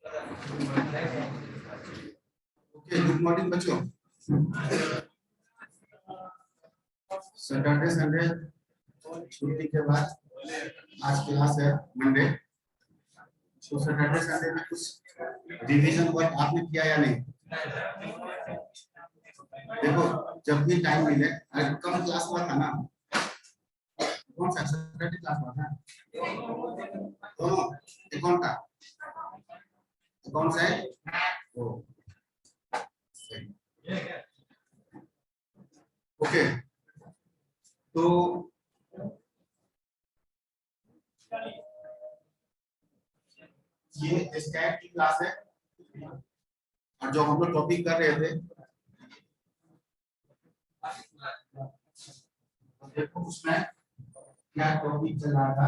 Okay, good morning बच्चों। Saturday Sunday छुट्टी के बाद आज क्लास है मंडे। तो सैटरडे संडे में कुछ रिवीजन वर्क आपने किया या नहीं? देखो, जब भी टाइम मिले, कम क्लास हुआ था ना, कौन सा सैटरडे क्लास हुआ था? दोनों, कौन सा कौन सा है? ओके, तो ये स्टैट की क्लास है और जो हम लोग टॉपिक कर रहे थे, देखो उसमें क्या टॉपिक चल रहा था?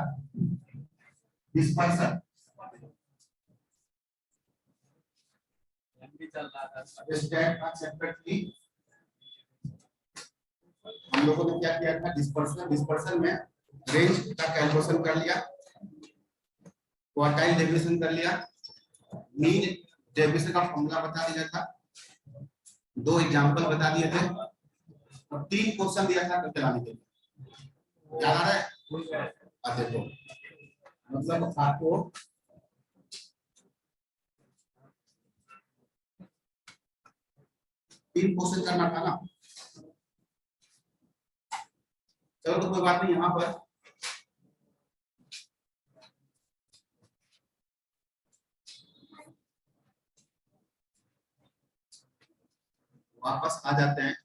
डिस्पर्सन चल रहा था। स्टैट का चैप्टर 3 हम लोगों ने क्या किया था? डिस्पर्सन में रेंज का कैलकुलेशन कर लिया, क्वार्टाइल डेविएशन कर लिया, मीन डेविएशन का फॉर्मूला बता दिया था, 2 एग्जांपल बता दिए थे और 3 क्वेश्चन दिया था चलाने के लिए। याद आ रहा है? देखो, मतलब आपको तीन क्वेश्चन करना था ना। चलो तो कोई बात नहीं, यहाँ पर वापस आ जाते हैं।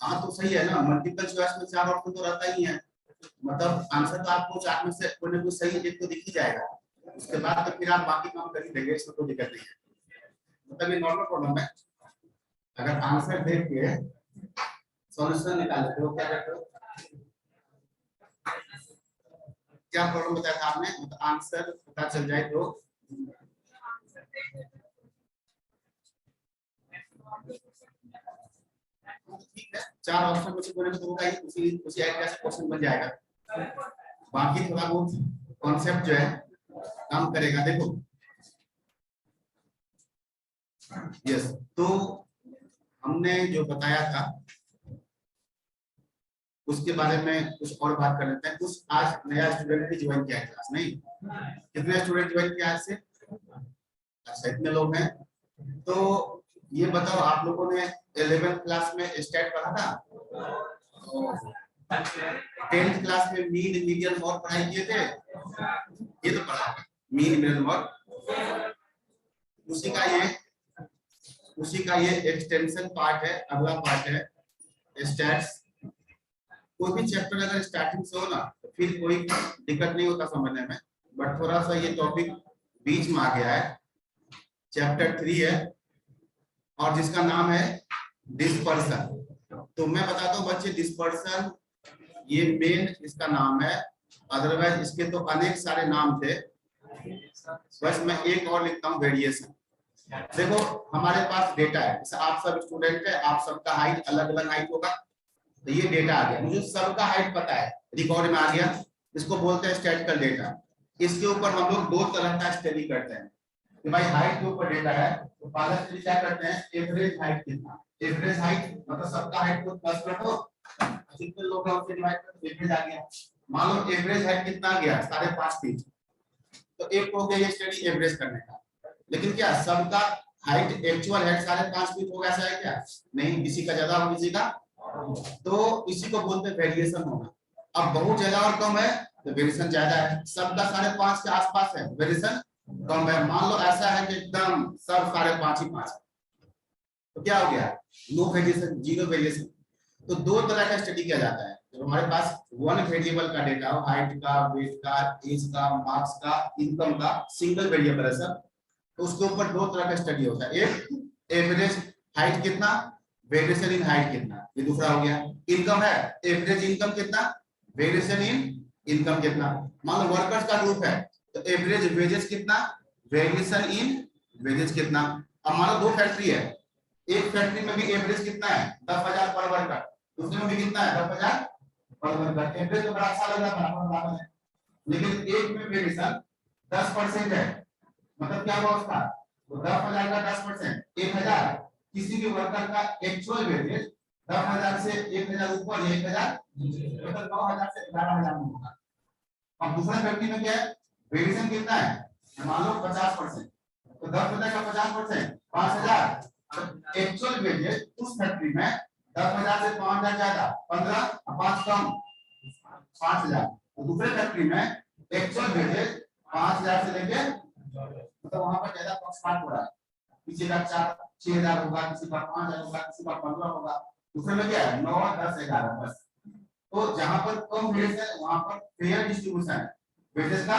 हाँ तो सही है ना, मल्टीपल चॉइस में 4 ऑप्शन तो रहता ही है, मतलब आंसर तो आपको 4 में से कोई ना कोई सही एक तो दिख ही जाएगा। उसके बाद तो फिर आप बाकी काम कर ही देंगे, इसमें कोई दिक्कत नहीं है। मतलब ये नॉर्मल प्रॉब्लम है। अगर आंसर देख के सॉल्यूशन निकाल लेते हो, क्या करते हो? क्या प्रॉब्लम बताया था आपने? मतलब आंसर पता चल जाए तो ठीक है, 4 ऑप्शन में से कोई ना कोई होगा ही, उसी आइडिया से क्वेश्चन बन जाएगा। बाकी थोड़ा बहुत कॉन्सेप्ट जो है काम करेगा। देखो यस, तो हमने जो बताया था उसके बारे में कुछ और बात कर लेते हैं। कुछ आज नया स्टूडेंट भी ज्वाइन किया है क्लास, नहीं? कितने स्टूडेंट ज्वाइन किया आज से? अच्छा, इतने लोग हैं। तो ये बताओ, आप लोगों ने 11th क्लास में स्टैट पढ़ा था? 10th क्लास में मीन मीडियन और पढ़ाई किए थे? ये तो पढ़ा, मीन मीडियन और उसी का ये एक्सटेंशन पार्ट है, अगला पार्ट है स्टैट्स। कोई भी चैप्टर अगर स्टार्टिंग से हो ना तो फिर कोई दिक्कत नहीं होता समझने में, बट थोड़ा सा ये टॉपिक बीच में आ गया है। चैप्टर 3 है और जिसका नाम है डिस्पर्सन। तो मैं बताता हूँ बच्चे, डिस्पर्सन ये मेन इसका नाम है, अदरवाइज इसके तो अनेक सारे नाम थे। बस मैं एक और लिखता हूँ, वेरिएशन। देखो हमारे पास डेटा है, जैसे आप सब स्टूडेंट है, आप सबका हाइट अलग अलग हाइट होगा, तो ये डेटा आ गया, मुझे सबका हाइट पता है, रिकॉर्ड में आ गया। इसको बोलते हैं स्टैटिस्टिकल डेटा। इसके ऊपर हम लोग 2 तरह का स्टडी करते हैं कि भाई हाइट के ऊपर डेटा है तो पहला स्टडी क्या करते हैं? एवरेज हाइट कितना। एवरेज हाइट मतलब सबका हाइट को प्लस रखो, जितने लोग हैं उससे डिवाइड करो, एवरेज आ गया। मान लो एवरेज हाइट कितना आ गया? 5.5 फीट। तो एक हो गया ये स्टडी एवरेज करने का। लेकिन क्या सबका हाइट एक्चुअल हाइट 5.5 फीट होगा? ऐसा है क्या? नहीं, किसी का ज्यादा हो किसी का, तो इसी को बोलते हैं वेरिएशन होना। अब बहुत ज्यादा और कम है तो वेरिएशन ज्यादा है, सबका 5.5 के आसपास है, वेरिएशन कम है। मान लो ऐसा है कि एकदम सब 5.5 ही 5, तो क्या हो गया? No variation, zero variation. तो 2 तरह का स्टडी किया जाता है। जब हमारे पास 1 वेरिएबल का डेटा हो, हाइट का, वेट का, एज का, मार्क्स का, इनकम का, सिंगल वेरिएबल है सब, तो उसके ऊपर 2 तरह का स्टडी होता है। एक एवरेज हाइट कितना, वेरिएशन इन हाइट कितना, ये दूसरा हो गया। इनकम है, एवरेज इनकम कितना, वेरिएशन इन इनकम कितना। मान लो वर्कर्स का ग्रुप है तो एवरेज वेजेस कितना, वेरिएशन इन वेजेस कितना। अब मान लो 2 फैक्ट्री है, एक फैक्ट्री में भी एवरेज कितना है 10,000 पर वर्कर, दूसरे में भी कितना है 10,000 पर वर्कर। एवरेज तो बड़ा अच्छा लग रहा था, लेकिन एक में वेरिएशन 10% है, मतलब क्या हुआ उसका, तो 10,000 का 10% 1,000। किसी भी वर्कर का एक्चुअल वेरिएज 10,000 से 1,000 ऊपर 1,000, मतलब 9,000 से 11,000 में होगा। अब दूसरा फैक्ट्री में क्या है, वेरिएशन कितना है, मान लो 50%, तो 10,000 का 50% 5,000। एक्चुअल वेरिएज उस फैक्ट्री में 10,000 से 5,000 ज्यादा 15 और 5 कम 5,000। तो दूसरे फैक्ट्री में एक्चुअल वेरिएज 5,000 से लेके, मतलब वहां पर ज्यादा पक्षपात हो रहा है, किसी का 6,000 होगा, किसी का 5,000 होगा, किसी का 15 होगा। दूसरे में क्या है 9, 10, 11 बस। तो जहां पर कम वेरिएज है वहां पर फेयर डिस्ट्रीब्यूशन है, वेरिएज का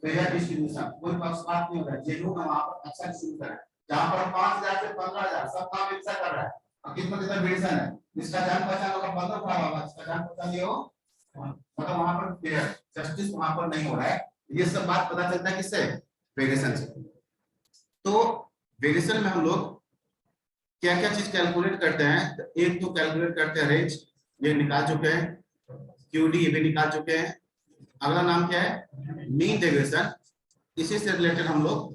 फेयर डिस्ट्रीब्यूशन, कोई पक्षपात नहीं हो रहा है, जेन्युइन वहां पर अच्छा डिस्ट्रीब्यूशन है। जहां पर 5,000 से 15,000 सब काम एक साथ कर रहा है, अब कितना कितना वेरिएशन है, जिसका जान पहचान होगा 15 खड़ा होगा, जिसका जान पहचान नहीं हो, मतलब वहां पर फेयर जस्टिस वहां पर नहीं हो रहा है। ये सब बात पता चलता है किससे, वेरिएशन से। तो वेरिएशन में हम लोग क्या क्या चीज कैलकुलेट करते हैं, तो एक तो कैलकुलेट करते हैं रेंज, ये निकाल चुके हैं, क्यूडी ये भी निकाल चुके हैं। अगला नाम क्या है, मीन डेविएशन। इसी से रिलेटेड हम लोग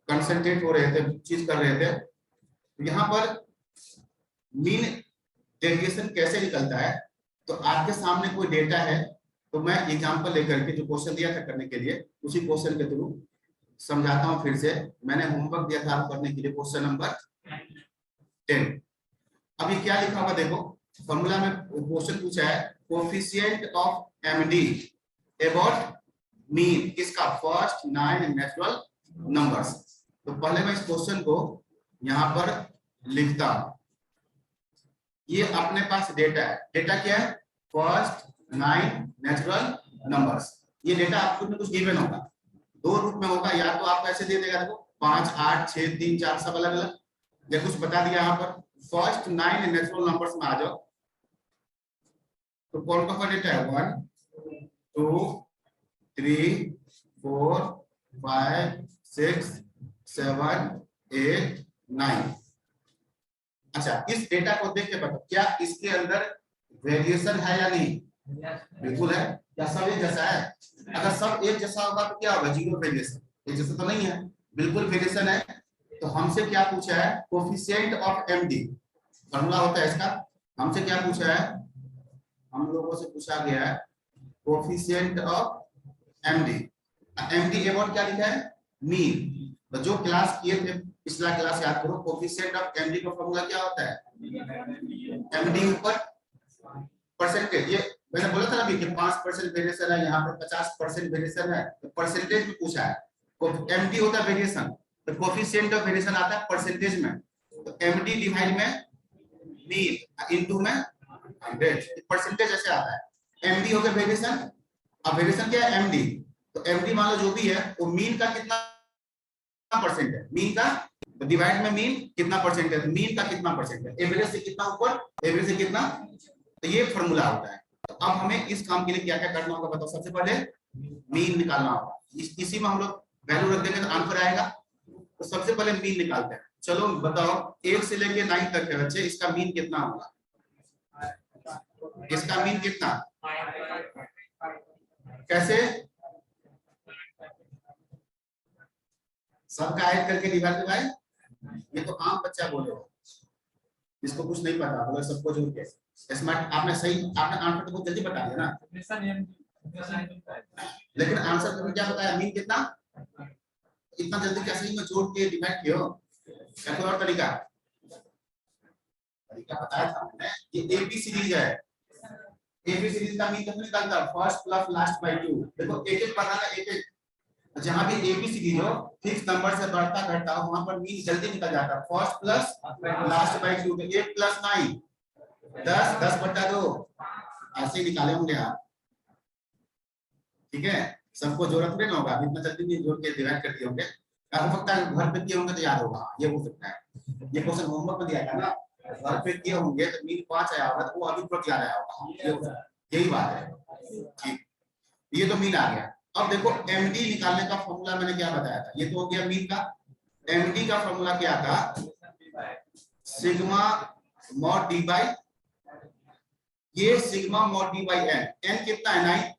कंसंट्रेट हो रहे थे, चीज कर रहे थे। यहाँ पर मीन डेविएशन कैसे निकलता है, तो आपके सामने कोई डेटा है, तो मैं एग्जांपल लेकर के जो क्वेश्चन दिया था करने के लिए, उसी क्वेश्चन के थ्रू समझाता हूं फिर से। मैंने होमवर्क दिया था आपको करने के लिए, क्वेश्चन नंबर 10। अब ये क्या लिखा हुआ देखो, फॉर्मूला में क्वेश्चन पूछा है coefficient of MD about mean किसका, फर्स्ट 9 नेचुरल नंबर्स। तो पहले मैं इस क्वेश्चन को यहां पर लिखता हूं। ये अपने पास डेटा है, डेटा क्या है, फर्स्ट 9 नेचुरल नंबर्स। ये डेटा आपको में कुछ गिवन होगा, दो रूप में होगा, या तो आपको ऐसे दे देगा देखो 5, 8, 6, 3, 4 सब अलग अलग, या कुछ बता दिया यहाँ पर फर्स्ट 9 नेचुरल नंबर्स में आ जाओ। तो कौन का डेटा है 1, 2, 3, 4, 5, 6, 7, 8, 9। अच्छा, इस डेटा को देख के बताओ क्या इसके अंदर वेरिएशन है या नहीं, बिल्कुल है, क्या सब एक जैसा है, अगर सब एक जैसा होगा तो क्या होगा, जीरो वेरिएशन, एक जैसा तो नहीं है, बिल्कुल वेरिएशन है। तो हमसे क्या पूछा है, कोएफिशिएंट ऑफ एमडी, फॉर्मूला होता है इसका, हमसे क्या पूछा है, हम लोगों से पूछा गया है coefficient of MD. MD about क्या लिखा है, मीन। तो जो क्लास किए थे पिछला क्लास याद करो, कोएफिशिएंट ऑफ एमडी का फॉर्मूला क्या होता है, एमडी ऊपर परसेंटेज। ये मैंने बोला था अभी कि 5% वेरिएशन है, यहाँ पर 50% वेरिएशन है, तो परसेंटेज में पूछा है। एमडी होता है वेरिएशन, तो कोएफिशिएंट ऑफ वेरिएशन आता है परसेंटेज में, तो एमडी डिवाइड में मीन इनटू में 100, परसेंटेज ऐसे आता है। एमडी हो गया वेरिएशन, अब वेरिएशन क्या है एमडी, तो एमडी मान लो जो भी है वो मीन का कितना परसेंट है, मीन का डिवाइड में मीन कितना परसेंट है, मीन का कितना परसेंट है, एवरेज से कितना ऊपर, एवरेज से कितना, तो ये फॉर्मूला होता है। तो अब हमें इस काम के लिए क्या क्या करना होगा बताओ, सबसे पहले मीन निकालना होगा, इसी में हम लोग वैल्यू रख देंगे तो आंसर आएगा। तो सबसे पहले मीन निकालते हैं, चलो बताओ 1 से लेके 9 तक है बच्चे, इसका मीन कितना होगा, इसका मीन कितना, कैसे, सबका ऐड करके डिवाइड कर भाई, ये तो आम बच्चा बोलेगा, इसको कुछ नहीं पता, बोले सबको जोड़ के स्मार्ट। आपने सही, आपने आंसर तो बहुत जल्दी बता दिया ना, लेकिन आंसर तुम्हें क्या बताया, मीन कितना, इतना जल्दी कैसे में जोड़ के डिवाइड किया, क्या कोई और तरीका बताया था मैंने, ये एबी सीरीज है, एबी सीरीज का मीन कितना निकलता है, फर्स्ट प्लस लास्ट बाय 2। देखो एक एक बताना, एक एक, जहां भी एबी सीरीज हो फिक्स नंबर से बढ़ता घटता हो वहां पर मीन जल्दी निकल जाता है, first plus last by 2, 8 plus 9 10, 10/2 ऐसे निकाले होंगे आप, ठीक है। सबको जरूरत नहीं होगा, इतना जल्दी नहीं जोड़ के डिवाइड कर दिए होंगे, हो सकता है घर पे किए होंगे तो याद होगा, ये हो सकता है। ये क्वेश्चन होमवर्क में दिया था ना, घर पे किए होंगे तो मीन 5 आया होगा, तो वो अभी तक याद आया होगा, यही बात है, ठीक। ये तो मीन आ गया। अब देखो एमडी निकालने का फॉर्मूला मैंने क्या बताया था, ये तो हो गया मीन का। एमडी का फॉर्मूला क्या था, सिग्मा मॉड डी बाई, ये sigma mod D by N, N कितना है 9।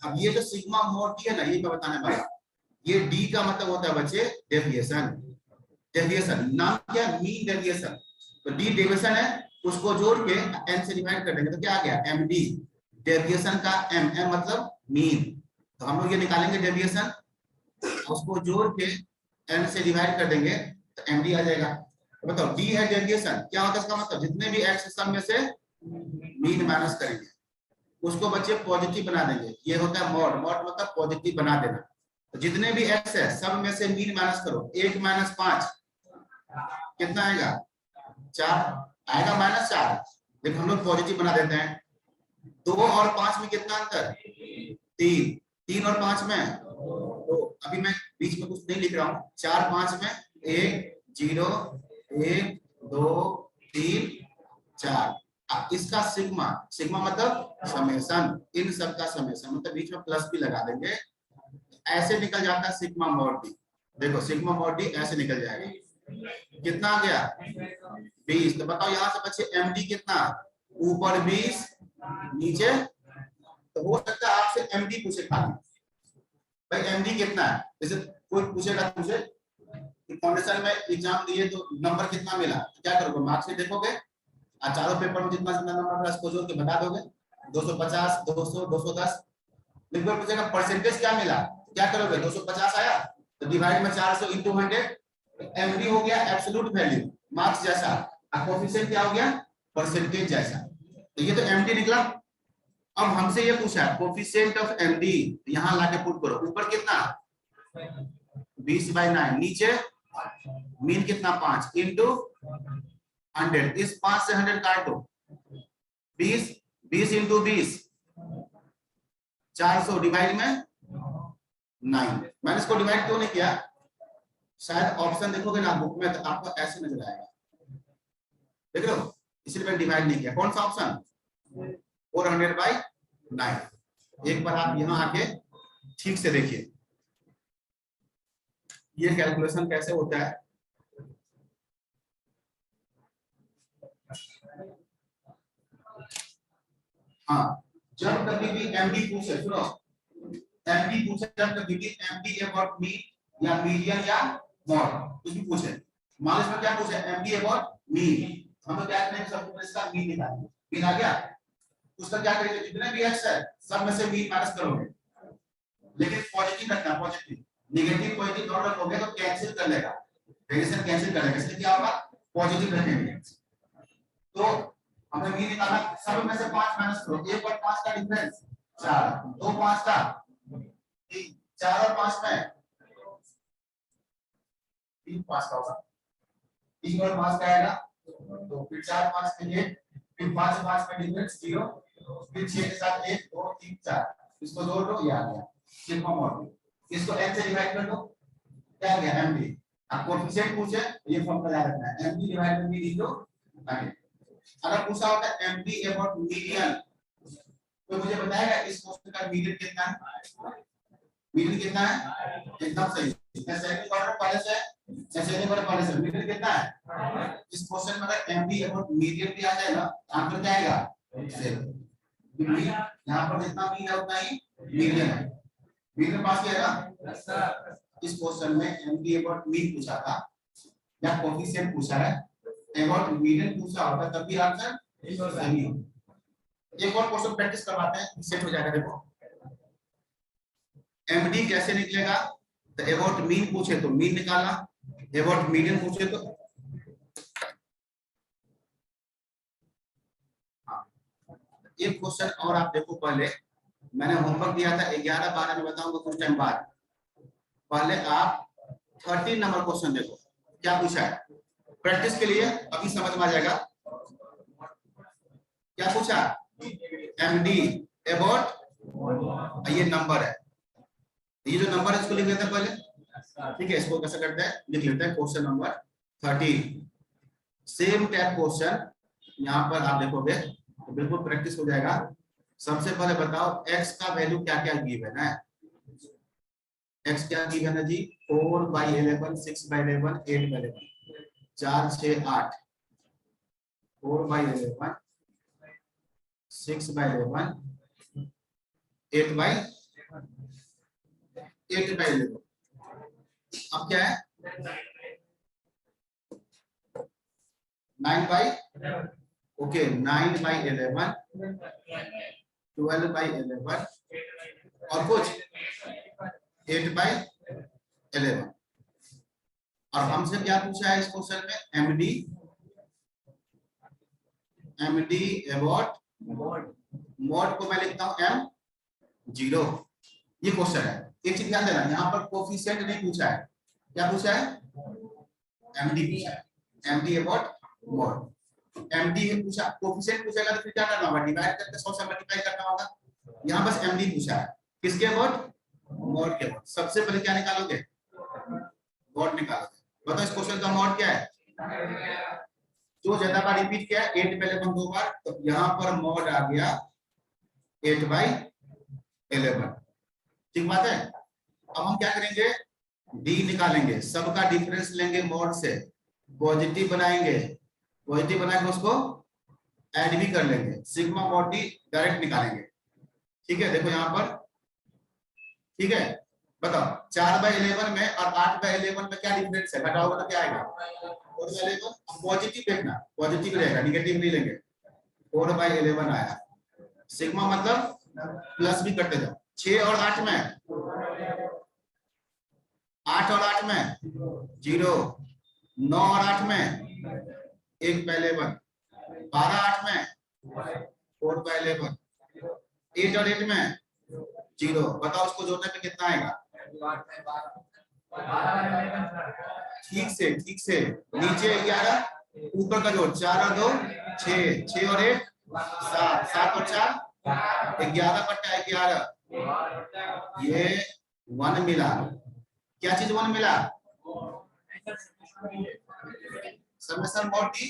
अब ये जो सिग्मा मॉड डी है ना, ये मैं बताने वाला, ये डी का मतलब होता है बच्चे डेविएशन, डेविएशन नाम क्या, मीन डेविएशन। तो डी डेविएशन है, उसको जोड़ के एन से डिवाइड कर देंगे तो क्या आ गया एम डी, डेविएशन का एम, एम मतलब मीन। तो हम लोग ये निकालेंगे डेविएशन, उसको जोड़ के एन से डिवाइड कर देंगे तो एम डी आ जाएगा। तो बताओ डी है डेविएशन, क्या होता है इसका मतलब, जितने भी एक्स सब में से मीन माइनस करेंगे उसको बच्चे पॉजिटिव बना देंगे, ये होता है मॉड, मॉड मतलब पॉजिटिव बना देना। तो जितने भी एक्स है सब में से मीन माइनस करो, 1 - 5 कितना आएगा 4 आएगा, -4। देखो हम लोग पॉजिटिव बना देते हैं। 2 और 5 में कितना अंतर, 3, 3 और 5 में तो अभी मैं बीच में कुछ नहीं लिख रहा हूँ, 4 5 में 1 0 1 2 3 4। अब इसका सिग्मा, सिग्मा मतलब समेशन, इन सब का समेशन मतलब बीच में प्लस भी लगा देंगे, ऐसे निकल जाता है सिग्मा मॉड डी। देखो सिग्मा मॉड डी ऐसे निकल जाएगा, कितना आ गया 20। तो बताओ यहाँ से बच्चे एम डी कितना, ऊपर 20 नीचे, तो हो सकता है आपसे एम डी पूछे खाली, भाई एम डी कितना है, जैसे कोई पूछेगा तुमसे कि फाउंडेशन में एग्जाम दिए तो नंबर कितना मिला, तो क्या करोगे मार्क्स में देखोगे, चारों पेपर में जितना जितना नंबर मिला उसको जोड़ के बता दोगे, 250 200 210। लेकिन कोई पूछेगा परसेंटेज क्या मिला, क्या करोगे, 250 आया तो डिवाइड में 400 इंटू 100, एमडी हो गया एब्सोल्यूट वैल्यू मार्क्स जैसा, और कोएफिशिएंट क्या हो गया परसेंटेज जैसा। तो ये तो एमडी निकला। अब हमसे ये पूछा कोएफिशिएंट ऑफ एमडी, यहां लाके पुट करो, ऊपर कितना 20/9, नीचे मीन कितना 5 इंटू 100, इस 5 से 100 काट दो, 20 20 इंटू 20 400 डिवाइड में 9। मैंने इसको डिवाइड क्यों नहीं किया, शायद ऑप्शन देखोगे ना बुक में तो आपको ऐसे नजर आएगा, देख रहे हो, इसलिए मैंने डिवाइड नहीं किया। कौन सा ऑप्शन 400/9। एक बार आप यहाँ आके ठीक से देखिए ये कैलकुलेशन कैसे होता है। हाँ जब कभी भी एमडी पूछे, सुनो एमडी पूछे, जब कभी भी एमडी अबाउट मीन या मीडियन या मॉड कुछ भी पूछे, मान लो इसमें क्या पूछे एमडी अबाउट मीन, हम तो क्या करेंगे सबसे पहले इसका मीन निकालेंगे, मीन आ गया उसका क्या करेंगे, जितने भी एक्स है सब में से मीन माइनस करोगे, लेकिन पॉजिटिव रखना, पॉजिटिव, नेगेटिव पॉजिटिव दोनों रखोगे तो कैंसिल कर लेगा, रेडिएशन कैंसिल कर लेगा, इसलिए क्या होगा पॉजिटिव रखेंगे। तो हमें मीन निकालना, सब में से 5 माइनस करो, 1 और 5 का डिफरेंस 4, 2 5 का 3, 4 और 5 में 3 5 का होगा, 3 और 5 का आएगा, तो फिर 4 5 के लिए, फिर 5 5 का डिफरेंस 0, फिर 6 के साथ 1 2 3 4, इसको जोड़ दो, ये आ गया सिग्मा मॉड, इसको n से डिवाइड कर दो, क्या आ गया md। अब कोएफिशिएंट पूछे ये फॉर्मूला याद रखना है, md divide by b into 100। अगर पूछा होता है md अबाउट मीडियन, तो मुझे बताएगा इस क्वेश्चन का मीडियन कितना है, मीडियन कितना है, एकदम सही, एसेंडिंग ऑर्डर पहले से, एसेंडिंग ऑर्डर पहले से, मीडियन कितना है, इस क्वेश्चन में अगर md अबाउट मीडियन भी आ जाए ना आंसर क्या आएगा, यहाँ पर जितना मीन है उतना ही मीडियन है, मीडियन पास किया ना। इस क्वेश्चन में एमडी अबाउट मीन पूछा था या कोएफिशिएंट पूछा है, अबाउट मीडियन पूछा होता तब भी आंसर सही हो। एक और क्वेश्चन प्रैक्टिस करवाते हैं, सेट हो जाएगा। देखो एमडी कैसे निकलेगा, तो अबाउट मीन पूछे तो मीन निकालना, अबाउट मीडियन पूछे तो एक क्वेश्चन और आप देखो, पहले मैंने होमवर्क दिया था 11 12 में बताऊंगा कुछ टाइम बाद, पहले आप 13 नंबर क्वेश्चन देखो क्या पूछा है, प्रैक्टिस के लिए अभी समझ में आ जाएगा। क्या पूछा एमडी अबाउट, ये नंबर है, ये जो नंबर है इसको लिख लेते हैं पहले, ठीक है, इसको कैसे करते हैं लिख लेते हैं, question number 13 same type question यहाँ पर आप देखोगे तो बिल्कुल प्रैक्टिस हो जाएगा। सबसे पहले बताओ x का वैल्यू क्या क्या गिवन है, x क्या गिवन है जी, 4/11 6/11 8/11 4 6 8, 4/11, 6/11, 8/11। अब क्या है 9/, ओके 9/11, 12/11 और कुछ 8/11। और हमसे क्या पूछा है इस क्वेश्चन में, एमडी अबाउट मॉड को मैं लिखता हूं M0। ये क्वेश्चन है। एक चीज ध्यान देना, यहाँ पर कोफिशिएंट नहीं पूछा है, क्या पूछा है एमडी पूछा है, एमडी अबाउट मॉड। एमडी पूछा, कोफिशिएंट पूछेगा तो फिर क्या करना होगा, डिवाइड करके 100 से मल्टीप्लाई करना होगा। यहाँ बस एमडी पूछा है, किसके अबाउट, मॉड के अबाउट। सबसे पहले क्या निकालोगे, मॉड निकालोगे। बताओ इस क्वेश्चन का मॉड क्या है, जो ज्यादा बार रिपीट किया 8/11 2 बार, तो यहाँ पर मॉड आ गया 8/11। ठीक बात है। अब हम क्या करेंगे, डी निकालेंगे, सबका डिफरेंस लेंगे मॉड से, पॉजिटिव बनाएंगे, पॉजिटिव बना के उसको ऐड भी कर लेंगे, सिग्मा मॉड डी डायरेक्ट निकालेंगे। ठीक है, देखो यहाँ पर, ठीक है बताओ 4/11 में और 8/11 में क्या डिफरेंस है, घटाओगे तो क्या आएगा 4/11। पॉजिटिव देखना, पॉजिटिव रहेगा, निगेटिव नहीं लेंगे। 4/11 आया, सिग्मा मतलब प्लस भी करते जाओ। 6 और 8 में, 8 और 8 में 0, 9 और 8 में 1/11, 12 8 में 4/11, 8 और 8 में 0। बताओ उसको जोड़ने पे कितना आएगा, ठीक से नीचे 11, ऊपर का जोड़ 4 और 2 6, 6 और 1 7, 7 और 4 11/11। ये 1 मिला, क्या चीज 1 मिला, समेशन मॉड डी,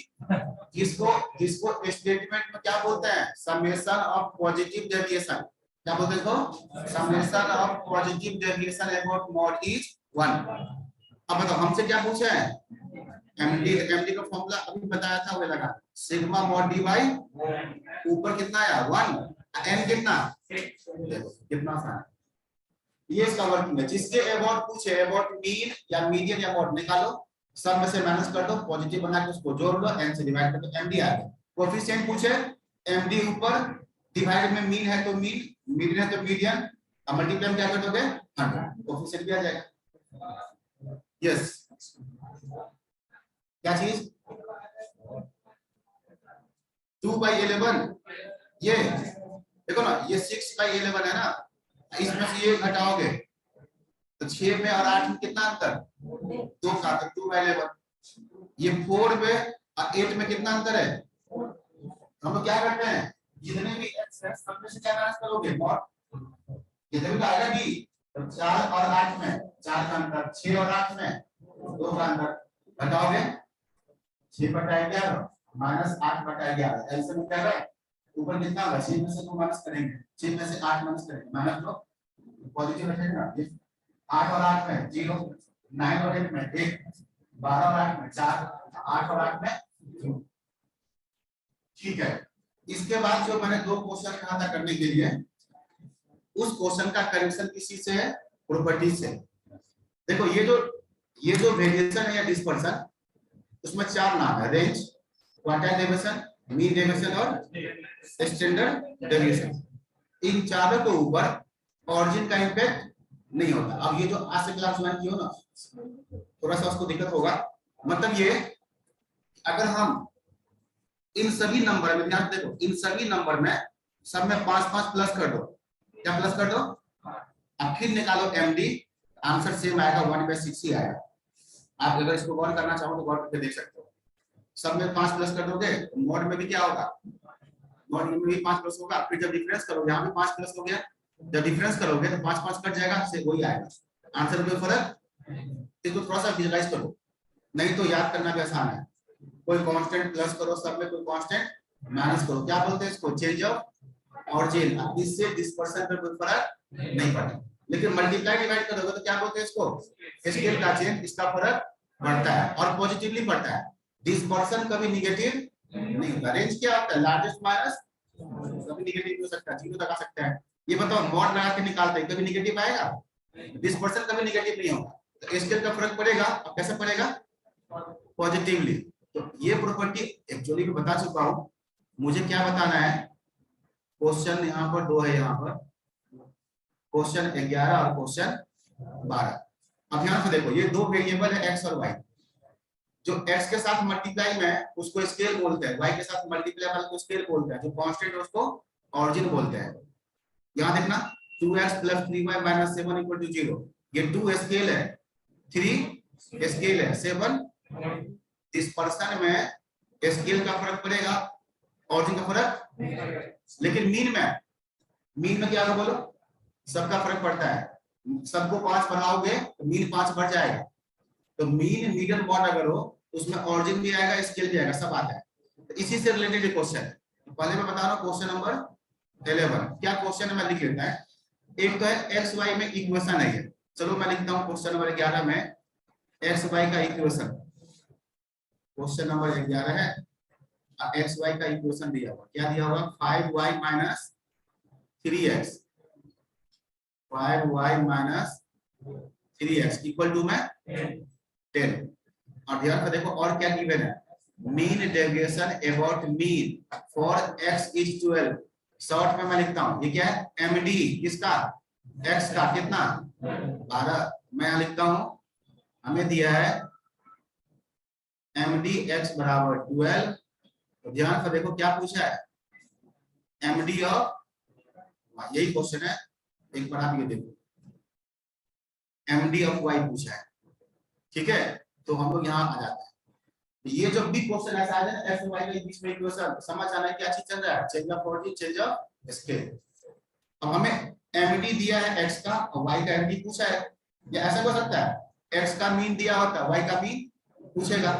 जिसको स्टेटमेंट में क्या बोलते हैं, समेशन ऑफ पॉजिटिव डेविएशन। क्या बोलते हैं इसको, summation of positive deviation about mod is 1। अब बताओ हमसे क्या पूछा है, एमडी का फॉर्मूला अभी बताया था, वो लगा सिग्मा मॉड डी बाई ऊपर कितना आया 1, एन कितना, देखो कितना आसान है ये, इसका वर्किंग है। जिसके अबाउट पूछे, अबाउट मीन या मीडियन या मॉड निकालो, सब में से माइनस कर दो, पॉजिटिव बना के उसको जोड़ लो, एन से डिवाइड कर दो, एमडी आ गया। कोएफिशिएंट पूछे, एमडी ऊपर, डिवाइड में मीन है तो मीन, मीडियन है तो मीडियन, अब मल्टीप्लाई क्या कर दोगे 100, कोएफिशिएंट भी आ जाएगा। यस, क्या चीज 2/11, ये देखो ना, ये 6/11 है ना, इसमें से ये घटाओगे तो 6 में और 8 में कितना अंतर, 2 का, तो 2/11। ये 4 में और 8 में कितना अंतर है, हम लोग क्या करते हैं, जितने भी x है सब में से क्या माइनस करोगे, मॉड, जितने भी आएगा b, तो 4 और 8 में 4 का अंतर, 6 और 8 में 2 का अंतर, घटाओगे 6/11 माइनस 8/11, ऐसे में क्या है ऊपर कितना होगा, 6 में से 2 माइनस करेंगे, 6 में से 8 माइनस करेंगे, माइनस लो, पॉजिटिव रखेगा, 8 और 8 में 0, 9 और 8 में 1, 12 और 8 में 4, 8 और 8 में 2। ठीक है, इसके बाद जो मैंने 2 क्वेश्चन कहा था करने के लिए, उस क्वेश्चन का करेक्शन किसी से है, प्रॉपर्टी से। देखो ये जो वेरिएशन है या डिस्पर्सन, उसमें 4 नाम है, range, quartile deviation, mean deviation और स्टैंडर्ड डेविएशन। इन चारों के ऊपर ऑरिजिन का इम्पैक्ट नहीं होता। अब ये जो आज से क्लास 1 की हो ना, थोड़ा सा उसको दिक्कत होगा, मतलब ये अगर हम इन सभी नंबर में ध्यान देखो, इन सभी नंबर में सब में 5-5 प्लस कर दो, क्या प्लस कर दो, अब फिर निकालो एमडी, आंसर सेम आएगा, 1/6 ही आएगा। आप अगर इसको गौर करना चाहो तो गौर करके देख सकते हो। सब में 5 प्लस कर दोगे, मॉड में भी क्या होगा, मॉड में भी 5 प्लस होगा, फिर जब डिफरेंस करोगे यहाँ पे 5 प्लस हो गया, जब डिफरेंस करोगे तो 5-5 कट जाएगा, से वही आएगा आंसर में फर्क। इसको थोड़ा सा विजुअलाइज करो, नहीं तो याद करना भी आसान है। कोई कांस्टेंट प्लस करो सब में, कोई कांस्टेंट माइनस करो, क्या बोलते हैं इसको, चेंज ऑफ ऑरिजिन। इससे डिस्पर्सन पे कोई फर्क नहीं पड़ता, लेकिन मल्टीप्लाई डिवाइड करोगे तो क्या बोलते हैं इसको, स्केल का चेंज, इसका फर्क पड़ता है और पॉजिटिवली पड़ता है। डिस्पर्सन कभी निगेटिव नहीं, रेंज क्या होता है? लार्जेस्ट माइनस, कभी निगेटिव हो सकता है, जीरो तक आ सकता है। ये बताओ मॉड लगा के निकालते हैं, कभी निगेटिव आएगा? 20% कभी निगेटिव नहीं होगा। तो स्केल का फर्क पड़ेगा, अब कैसे पड़ेगा? पॉजिटिवली। तो ये प्रॉपर्टी एक्चुअली मैं बता चुका हूं। मुझे क्या बताना है? क्वेश्चन यहाँ पर दो है, यहाँ पर क्वेश्चन 11 और क्वेश्चन 12। अब ध्यान से देखो, ये दो वेरिएबल है एक्स और वाई। जो x के साथ मल्टीप्लाई में है उसको स्केल बोलते हैं, y के साथ मल्टीप्लाई वाले को स्केल बोलते हैं, जो कांस्टेंट है उसको ऑरिजिन बोलते हैं। यहां देखना 2x + 3y - 7 = 0। ये 2 स्केल है, 3 स्केल है, 7 डिस्पर्सन में स्केल का फर्क पड़ेगा, ऑरिजिन का फर्क। लेकिन मीन में क्या होगा बोलो? सबका फर्क पड़ता है। सबको 5 बढ़ाओगे तो मीन 5 बढ़ जाएगा। तो मीन मीडियन मॉड अगर हो उसमें ऑरिजिन भी आएगा, स्केल भी आएगा, सब आता है। तो इसी से रिलेटेड क्वेश्चन है। तो पहले मैं बता रहा हूँ क्वेश्चन नंबर 11 क्या क्वेश्चन है, मैं लिख लेता है। एक तो है एक्स वाई में इक्वेशन है। चलो मैं लिखता हूँ क्वेश्चन नंबर 11 में एक्स वाई का इक्वेशन। क्वेश्चन नंबर 11 है, एक्स वाई का इक्वेशन दिया हुआ, क्या दिया हुआ? 5y - 3x, 5y - 3x equal to में 10। और ध्यान से देखो और क्या गिवन है? Mean deviation about mean for x is 12। Short में मैं लिखता हूं, ये क्या है? md किसका? x का। कितना? 12। मैं यहां लिखता हूं, हमें दिया है md x = 12। तो ध्यान से देखो क्या पूछा है? md ऑफ, यही क्वेश्चन है, एक बार आप ये देखो, md ऑफ y पूछा है। ठीक है, तो हम लोग यहाँ आ जाते हैं। ये जो भी क्वेश्चन ऐसा है ना एक्स वाई के बीच में इक्वेशन, समझ आना है क्या चीज चल रहा है? Change of origin, change of scale. अब हमें एमडी दिया है एक्स का और वाई का एमडी पूछा है, या ऐसा हो सकता है एक्स का मीन दिया होता है, वाई का मीन पूछेगा।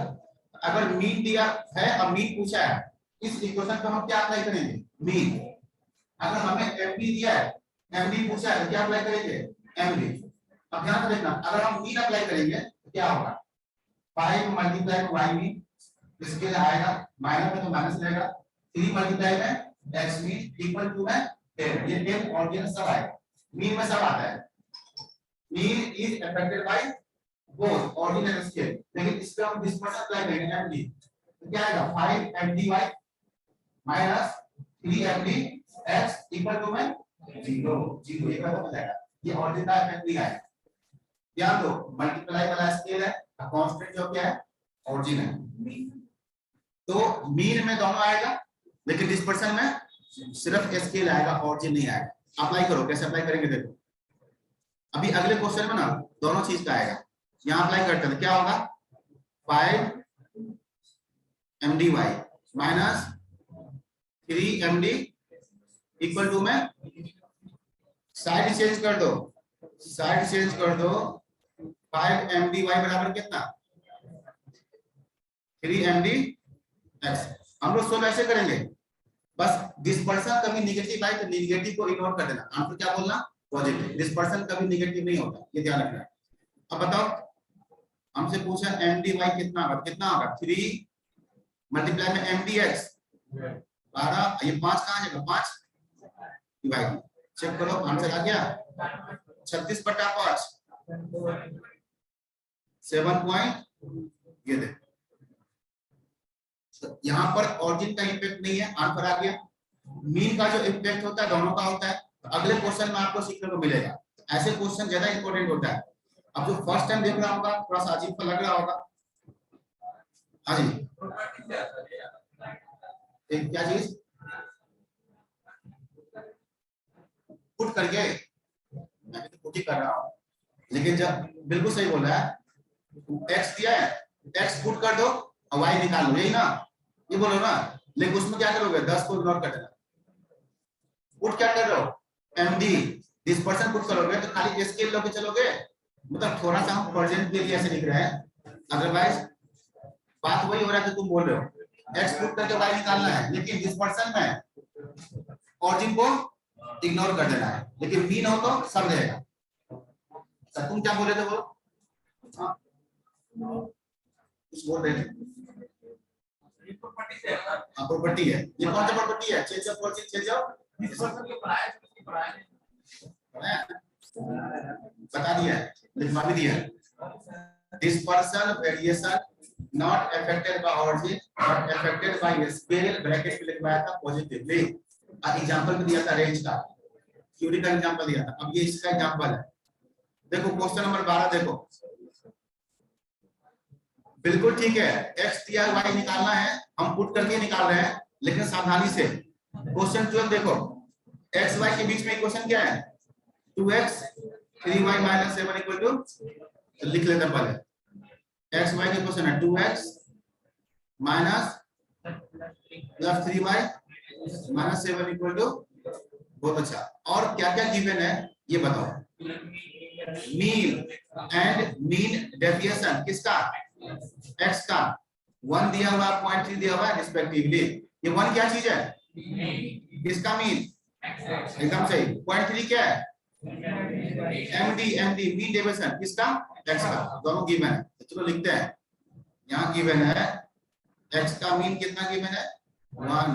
अगर मीन दिया है और मीन पूछा है, इस इक्वेशन पे हम क्या अप्लाई करेंगे? मीन। अगर हमें एमडी दिया है, एमडी पूछा है, तो क्या अप्लाई करेंगे? एमडी। अब ध्यान से देखना, अगर हम मीन अप्लाई करेंगे तो क्या होगा? 5 × y मीन, स्केल आएगा, माइनस में तो माइनस रहेगा, 3 × में x मीन इक्वल टू में 10। ये 10 ऑरिजिन सब आएगा, मीन में सब आता है। Mean is affected by both origin and scale. लेकिन इस पे हम डिस्पर्शन अप्लाई करेंगे md, तो क्या आएगा? 5 mdy minus 3 md x equal to में 0 ये खत्म हो जाएगा। ये ऑरिजिन का इफेक्ट नहीं आएगा। ध्यान दो, मल्टीप्लाई वाला स्केल है, कांस्टेंट जो क्या है? ऑरिजिन है। तो मीन में दोनों आएगा, लेकिन डिस्पर्सन में सिर्फ स्केल आएगा, ऑरिजिन नहीं आएगा। अप्लाई करो, कैसे अप्लाई करेंगे देखो। अभी अगले क्वेश्चन में ना दोनों चीज का आएगा। यहां अप्लाई करते हैं, क्या होगा? 5 mdy minus 3 md equal to में, साइड चेंज कर दो, साइड चेंज कर दो। 5 mdy बराबर कितना? 3 md x। हम लोग सोल्व ऐसे करेंगे, बस डिस्पर्सन कभी निगेटिव आए तो निगेटिव को इग्नोर कर देना, आंसर क्या बोलना? पॉजिटिव। डिस्पर्सन कभी निगेटिव नहीं होता, ये ध्यान रखना। अब बताओ, हमसे पूछा mdy कितना होगा? कितना होगा? 3 मल्टीप्लाई में mdx 12। ये 5 कहां जाएगा? 5 डिवाइड, चेक करो आंसर आ गया 36/5 7 पॉइंट। ये देखो यहाँ पर ऑरिजिन का इम्पैक्ट नहीं है, आंसर आ गया। मीन का जो इम्पैक्ट होता है दोनों का होता है। तो अगले क्वेश्चन में आपको सीखने को मिलेगा, ऐसे क्वेश्चन ज्यादा इंपॉर्टेंट होता है। अब जो फर्स्ट टाइम देख रहा होगा थोड़ा सा अजीब लग रहा होगा। हाँ जी, एक क्या चीज पुट करके, मैं तो पुट ही कर रहा हूँ, लेकिन जब बिल्कुल सही बोल रहा है, एक्स दिया है, एक्स पुट कर दो और वाई निकाल लो, यही ना? ये बोलो ना। लेकिन उसमें क्या करोगे? 10 को इग्नोर कर देना। पुट क्या कर रहे हो? md डिस्पर्सन पुट करोगे तो खाली स्केल लेके चलोगे, मतलब थोड़ा सा हम परसेंट के लिए ऐसे लिख रहे हैं, अदरवाइज बात वही हो रहा है जो तुम बोल रहे हो। x पुट करके y निकालना है, लेकिन डिस्पर्सन में ऑरिजिन को इग्नोर कर देना है, लेकिन मीन हो तो सब रहेगा। सर तुम क्या बोल रहे थे? बोलो। हाँ कुछ बोल रहे थे। प्रॉपर्टी है। ये कौन सा प्रॉपर्टी है? Change of origin, change of बता दिया है, लिखवा भी दिया है। Dispersal variation not affected by origin but affected by scale, bracket में लिखवाया था पॉजिटिवली। एग्जांपल भी दिया था रेंज का, क्यूरी का एग्जांपल दिया था। अब ये इसका एग्जांपल है। देखो क्वेश्चन नंबर 12 देखो, बिल्कुल ठीक है, एक्स दिया वाई निकालना है, हम पुट करके निकाल रहे हैं, लेकिन सावधानी से। क्वेश्चन 12 देखो, एक्स वाई के बीच में इक्वेशन क्या है? 2x 3y - 7 = लिख लेते हैं पहले। एक्स वाई का क्वेश्चन है 2x - 3y - 7 = बहुत अच्छा। और क्या क्या गिवन है ये बताओ। मीन एंड मीन डेविएशन किसका? एक्स का। 1 दिया हुआ, 0.3 दिया हुआ रिस्पेक्टिवली। ये 1 क्या चीज है? किसका मीन? एकदम सही। 0.3 क्या है? एमडी मीन डेविएशन किसका? एक्स का। दोनों गिवन है, चलो लिखते हैं। यहाँ गिवन है एक्स का मीन कितना गिवन है? 1।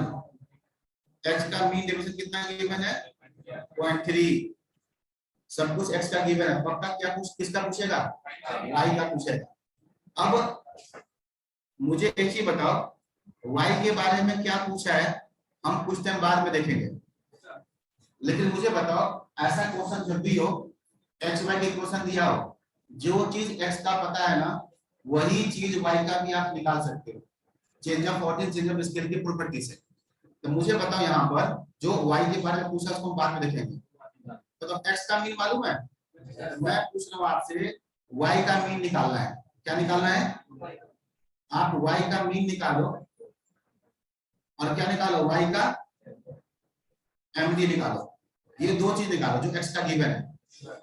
एक्स का मीन डेविएशन कितना गिवन है? 0.3। सब कुछ एक्स का गिवन है। पक्का क्या कुछ किसका पूछेगा? वाई का पूछेगा। अब मुझे एक चीज बताओ, वाई के बारे में क्या पूछा है हम कुछ टाइम बाद में देखेंगे, लेकिन मुझे बताओ ऐसा क्वेश्चन जब भी हो, एक्स वाई का क्वेश्चन दिया हो, जो चीज एक्स का पता है ना वही चीज वाई का भी आप निकाल सकते हो, change of ordinary, change of scale की प्रॉपर्टी से। तो मुझे बताओ यहाँ पर जो वाई के बारे में पूछा उसको हम बाद में देखेंगे। तो एक्स का मीन मालूम है? मैं पूछ रहा हूँ आपसे, वाई का मीन निकालना है। क्या निकालना है? आप वाई का मीन निकालो और क्या निकालो? वाई का एमडी निकालो। ये दो चीज निकालो जो एक्स का गिवन है।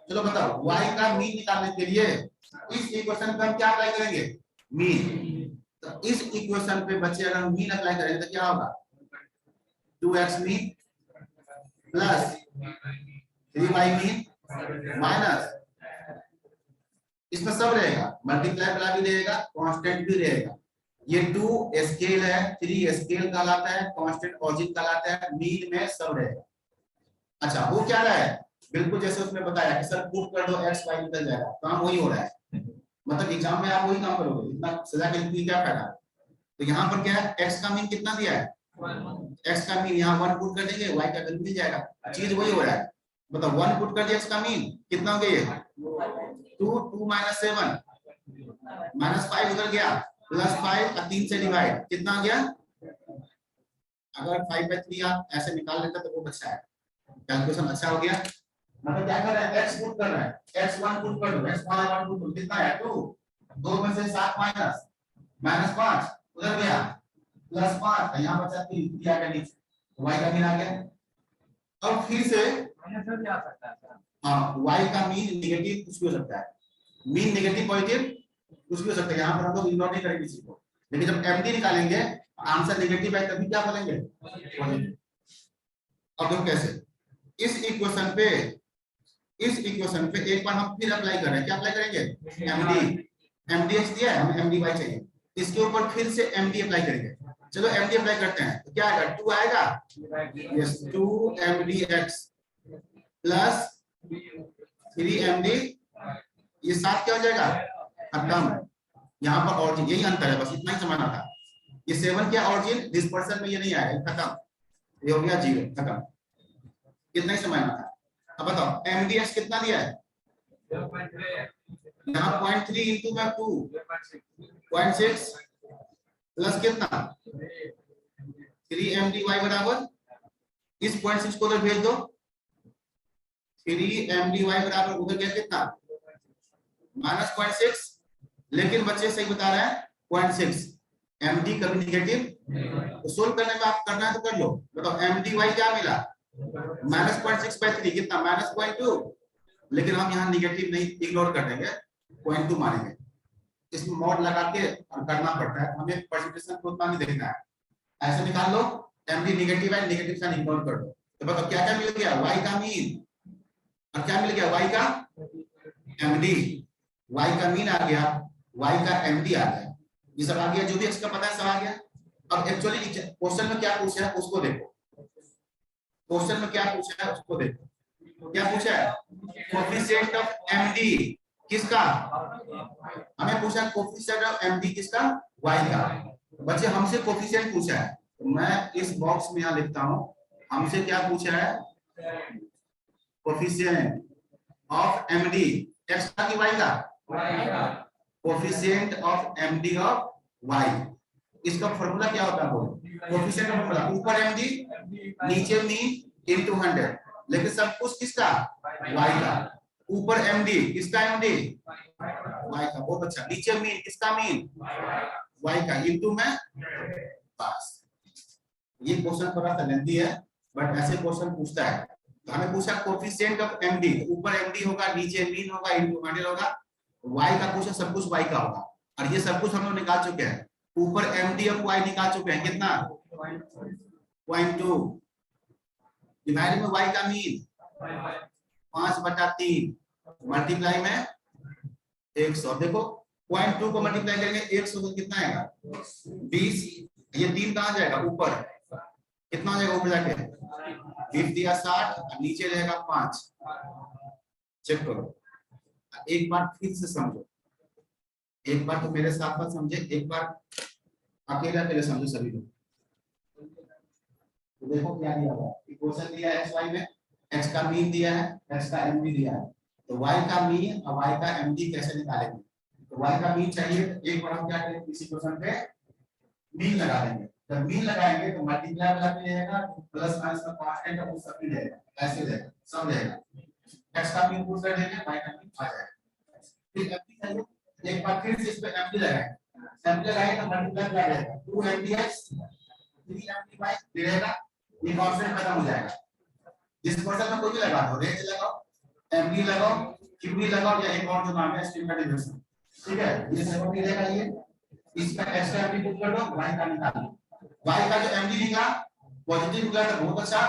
चलो बताओ, वाई का मीन निकालने के लिए इस इक्वेशन पे हम क्या अप्लाई करेंगे? मीन। तो इस इक्वेशन पे बच्चे अगर हम मीन अप्लाई करेंगे तो क्या होगा? 2x mean plus 3y mean minus, इसमें सब रहेगा, मल्टीप्लाई प्लाई भी रहेगा, कांस्टेंट भी रहेगा। ये 2 स्केल है, 3 स्केल कहलाता है, कांस्टेंट ऑरिजिन कहलाता है, मीन में सब रहेगा। अच्छा वो क्या रहा है? बिल्कुल जैसे उसने बताया कि सर पुट कर दो x y निकल जाएगा, काम वही हो रहा है। मतलब एग्जाम में आप वही काम करोगे, इतना सजा के लिखने क्या फायदा? तो यहाँ पर क्या है? x का मीन कितना दिया है? x का मीन यहाँ 1 पुट कर देंगे, y का वैल्यू मिल जाएगा, चीज वही हो रहा है। मतलब 1 पुट कर दिया, x का मीन कितना हो गया? 2 - 7 -5 उधर गया, +5 और 3 से डिवाइड कितना आ गया? अगर 5/3 आप ऐसे निकाल लेते तो बहुत अच्छा है, कैलकुलेशन अच्छा हो गया। मतलब क्या कर रहा है? x पुट कर रहा है, x1 पुट कर दो, x1 1 पुट कर, कितना है? 2 2 में से 7 माइनस -5 उधर गया, +5 यहाँ बचा 3 दिया गया नीचे, y का मीन आ गया। अब फिर से भी आ सकता है। हाँ y का मीन नेगेटिव कुछ भी हो सकता है, मीन नेगेटिव पॉजिटिव कुछ भी हो सकता है। यहाँ पर हम लोग इग्नोर नहीं करेंगे किसी को, लेकिन जब एमडी निकालेंगे आंसर नेगेटिव है तभी क्या बोलेंगे? पॉजिटिव। अब देखो कैसे, इस इक्वेशन पे एक बार हम फिर अप्लाई कर रहे हैं। क्या अप्लाई करेंगे? एमडी। एमडीएक्स दिया है, हमें एमडीवाई चाहिए, इसके ऊपर फिर से एमडी अप्लाई करेंगे। चलो एमडी अप्लाई करते हैं, तो क्या आएगा? 2 आएगा, यस 2 एमडीएक्स प्लस 3 एमडी, ये 7 क्या हो जाएगा? खत्म। यहाँ पर ऑरिजिन यही अंतर है, बस इतना ही समझना था। ये 7 क्या ऑरिजिन, डिस्पर्सन में ये नहीं आएगा, खत्म, ये हो गया 0, खत्म, इतना ही समझना था। अब बताओ एमडीएक्स कितना दिया है? यहाँ 0.3 इंटू में 2 0.6 प्लस कितना 3 mdy बराबर, इस 0.6 को उधर भेज दो, 3 mdy बराबर उधर गया कितना -0.6, लेकिन बच्चे सही बता रहे हैं 0.6, md कभी नेगेटिव, तो सोल्व करने में आप करना है तो कर लो। बताओ mdy क्या मिला? -0.6/3 कितना -0.2, लेकिन हम यहाँ नेगेटिव नहीं, इग्नोर कर देंगे, 0.2 मानेंगे। इसमें मॉड लगा के करना पड़ता है, हमें परसेंटेज को उतना नहीं देखना है। ऐसे निकाल लो, md नेगेटिव है, नेगेटिव साइन इग्नोर कर दो। तो बताओ क्या क्या मिल गया? y का मीन, और क्या मिल गया? y का md, y का मीन आ गया, y का md आ गया, ये सब आ गया, जो भी x का पता है सब आ गया। अब एक्चुअली क्वेश्चन में क्या पूछा है उसको देखो, क्वेश्चन में क्या पूछा है उसको देखो। क्या पूछा है? कोएफिशिएंट ऑफ एमडी किसका? हमें पूछा कोएफिशिएंट ऑफ एमडी किसका? y का। बच्चे हमसे कोएफिशिएंट पूछा है, तो मैं इस बॉक्स में यहां लिखता हूं, हमसे क्या पूछा है? कोएफिशिएंट ऑफ एमडी x का कि y का? Coefficient of MD of y। इसका फॉर्मूला क्या होता है? बोलो कोएफिशिएंट का फॉर्मूला, ऊपर एमडी नीचे मीन इनटू 100, लेकिन सब कुछ किसका? y का। ऊपर एमडी किसका? एमडी y का। बहुत अच्छा। नीचे मीन किसका? मीन y का इनटू में पास। ये क्वेश्चन थोड़ा सा लेंथी है बट ऐसे क्वेश्चन पूछता है। तो हमें पूछा कोएफिशिएंट ऑफ एमडी, ऊपर एमडी होगा नीचे मीन होगा इनटू 100 होगा, y का पूछा सब कुछ y का होगा, और ये सब कुछ हम लोग निकाल चुके हैं। ऊपर एमडी ऑफ y निकाल चुके हैं, कितना? 0.2 डिवाइड में y का मीन 5/3 मल्टीप्लाई में 100। देखो 0.2 को मल्टीप्लाई करेंगे 100 तो कितना आएगा? 20। ये 3 कहां जाएगा? ऊपर। कितना हो जाएगा ऊपर जाके? 20 दिया 60 और नीचे रहेगा 5। चेक करो एक बार फिर से समझो, एक बार तो मेरे साथ साथ समझे, एक बार अकेले अकेले समझो सभी लोग। तो देखो क्या दिया हुआ है, क्वेश्चन दिया है xy में, x का मीन दिया है, x का एमडी दिया है, तो y का मीन और y का एमडी कैसे निकालेंगे? तो y का मीन चाहिए, एक बार हम क्या करेंगे, इसी क्वेश्चन पे मीन लगा देंगे। जब मीन लगाएंगे तो मल्टीप्लाई वाला भी रहेगा, प्लस माइनस का कांस्टेंट है वो सब भी रहेगा, ऐसे रहेगा, सब रहेगा। x का मीन पुट कर देंगे, y का मीन आ जाएगा। फिर एमडी चाहिए, एक बार फिर से इस पे एमडी लगाएंगे, एमडी लगाएंगे तो मल्टीप्लाई क्या रहेगा? 2mdx 3mdy रहेगा, ये कांस्टेंट खत्म हो जाएगा। डिस्पर्सन में कोई भी लगा दो, रेंज लगाओ, एमडी लगाओ, क्यूबी लगाओ, या एक और जो नाम है स्टैंडर्ड डिविजन, ठीक है? ये सब भी रहेगा। ये इसका एक्स्ट्रा एमडी पुट कर दो, y का निकाल लो। y का जो एमडी निकला पॉजिटिव निकला तो बहुत अच्छा,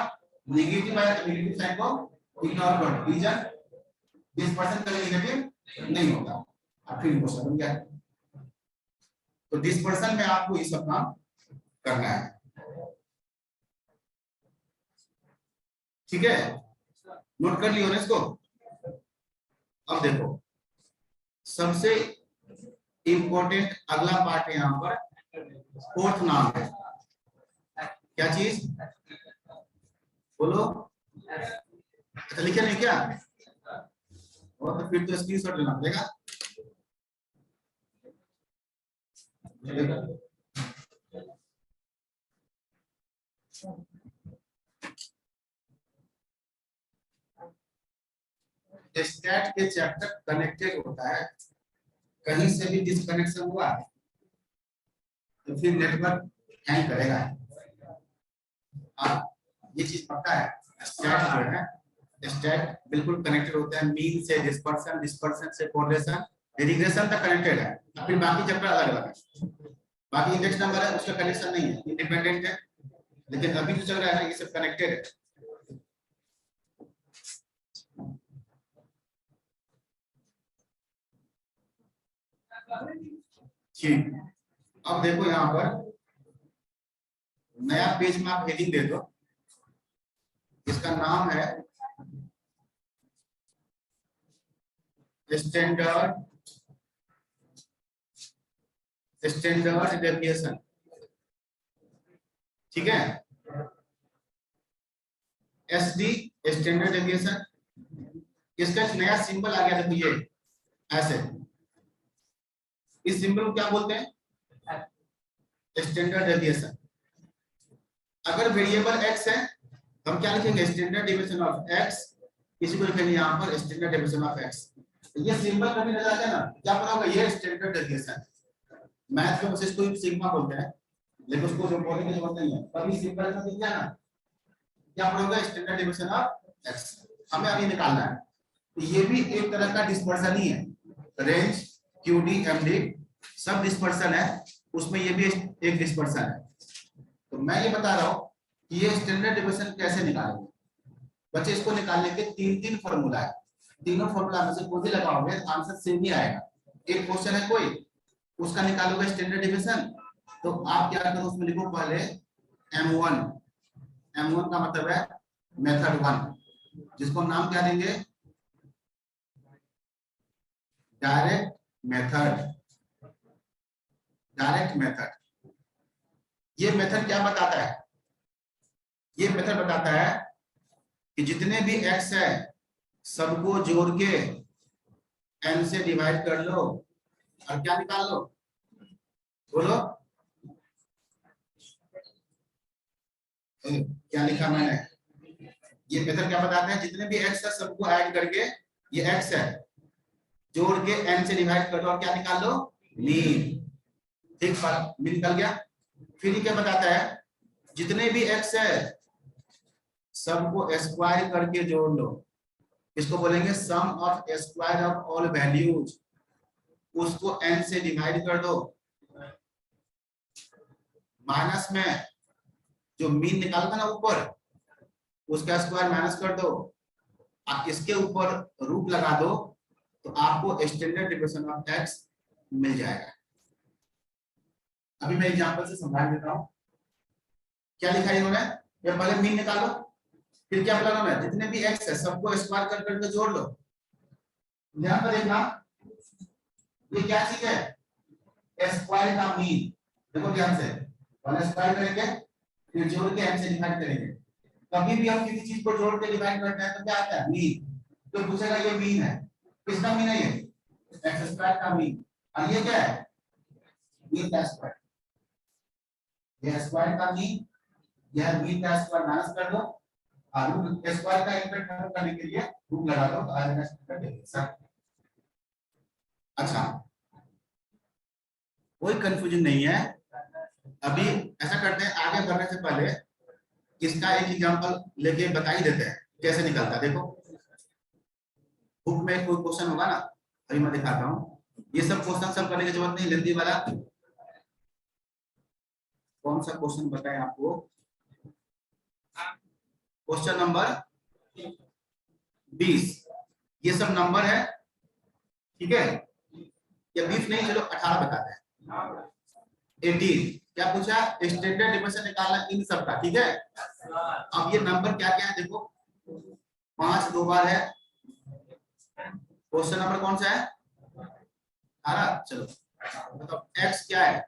नेगेटिव आया तो नेगेटिव साइन को इग्नोर कर दो, रीजन डिस्पर्सन का नेगेटिव नहीं होगा। अब फिर क्वेश्चन बन गया। तो डिस्पर्सन में आपको ये सब काम करना है, ठीक है? नोट कर लियो ना इसको। अब देखो सबसे इंपॉर्टेंट अगला पार्ट है यहाँ पर, फोर्थ नाम है। क्या चीज? बोलो। अच्छा लिखे नहीं क्या? और तो फिर तो स्क्रीनशॉट लेना पड़ेगा। स्टैट के चैप्टर कनेक्टेड होता है, कहीं से भी डिस्कनेक्शन हुआ तो फिर नेटवर्क हैंग करेगा। ये चीज पक्का है। स्टैट जो है, स्टैट बिल्कुल कनेक्टेड होता है मीन से डिस्पर्सन, डिस्पर्सन से कोरिलेशन, रिग्रेशन तक कनेक्टेड है। फिर बाकी चैप्टर अलग अलग है, बाकी इंडेक्स नंबर है उसका कनेक्शन नहीं है, इंडिपेंडेंट है। लेकिन अभी जो चल रहा है ना ये सब कनेक्टेड है। ठीक, अब देखो यहाँ पर नया पेज में आप हेडिंग दे दो, इसका नाम है स्टैंडर्ड डेविएशन, ठीक है? SD standard deviation. इसका नया सिंबल आ गया, देखो ये ऐसे, इस सिंबल को क्या बोलते हैं? Standard deviation. अगर वेरिएबल x है तो हम क्या लिखेंगे? Standard deviation of x। इसी को लिखेंगे यहाँ पर स्टैंडर्ड डेविएशन ऑफ x। ये सिंबल कभी नजर आता है ना, क्या पता होगा? ये स्टैंडर्ड डेविएशन। मैथ में उसे इसको सिग्मा बोलते हैं, लेकिन उसको जो बोलने की जरूरत नहीं है। कभी सिंबल का दिख गया ना, क्या पढ़ोगे? Standard deviation of x। हमें अभी निकालना है। तो ये भी एक तरह का डिस्पर्सन ही है। रेंज, QD, MD सब डिस्पर्सन है, उसमें ये भी एक डिस्पर्सन है। तो मैं ये बता रहा हूं कि ये स्टैंडर्ड डेविएशन कैसे निकालेंगे। बच्चे इसको निकालने के तीन फॉर्मूला है, तीनों फॉर्मूला में से कोई भी लगाओगे आंसर सेम ही आएगा। एक क्वेश्चन है कोई, उसका निकालोगे स्टैंडर्ड डेविएशन, तो आप क्या करो, उसमें लिखो पहले M1। M1 का मतलब है मेथड 1, जिसको नाम क्या देंगे, डायरेक्ट मेथड। डायरेक्ट मेथड, ये मेथड क्या बताता है, ये मेथड बताता है कि जितने भी x है सबको जोड़ के n से डिवाइड कर लो और क्या निकाल लो, बोलो क्या लिखा मैंने। ये मेथड क्या बताता है, जितने भी x है सबको ऐड करके, ये x है, जोड़ के n से डिवाइड कर लो और क्या निकाल लो, मीन। ठीक, मीन निकल गया। फिर ये क्या बताता है, जितने भी x है सबको स्क्वायर करके जोड़ लो, इसको बोलेंगे sum of square of all values. उसको n से डिवाइड कर दो, माइनस में जो मीन निकालता ना ऊपर, उसका स्क्वायर माइनस कर दो, आप इसके ऊपर रूट लगा दो, तो आपको स्टैंडर्ड डेविएशन ऑफ x मिल जाएगा। अभी मैं एग्जांपल से समझा देता हूं। क्या लिखा है इन्होंने, ये पहले मीन निकालो, फिर क्या बोला उन्होंने, जितने भी x है सबको स्क्वायर कर करके जोड़ लो। ध्यान पर देखना, ये क्या चीज है, स्क्वायर का मीन। देखो ध्यान से, पहले स्क्वायर करेंगे फिर जोड़ के n से डिवाइड करेंगे। कभी भी हम किसी चीज को जोड़ के डिवाइड करते हैं तो क्या आता है, मीन। तो पूछेगा ये मीन है, किसका मीन है, ये x स्क्वायर का मीन। और ये क्या है, मीन का स्क्वायर। ये स्क्वायर का मीन, यह मीन का स्क्वायर माइनस कर दो, और रूट स्क्वायर का इम्पैक्ट खत्म करने के लिए रूट लगा दो, तो आ जाएगा स्क्वायर डेविएशन। अच्छा, कोई कंफ्यूजन नहीं है। अभी ऐसा करते हैं, आगे बढ़ने से पहले इसका एक एग्जांपल लेके बता ही देते हैं कैसे निकलता है। देखो बुक में कोई क्वेश्चन होगा ना, अभी मैं दिखाता हूँ। ये सब क्वेश्चन सब करने की जरूरत नहीं, लेंदी वाला। कौन सा क्वेश्चन बताएं आपको, क्वेश्चन नंबर 20। ये सब नंबर है, ठीक है। या 20 नहीं, चलो 18 बताते हैं। 18 क्या पूछा, स्टैंडर्ड डेविएशन निकालना इन सब का, ठीक है। अब ये नंबर क्या क्या है देखो, 5 दो बार है। क्वेश्चन नंबर कौन सा है, 18। चलो मतलब x क्या है,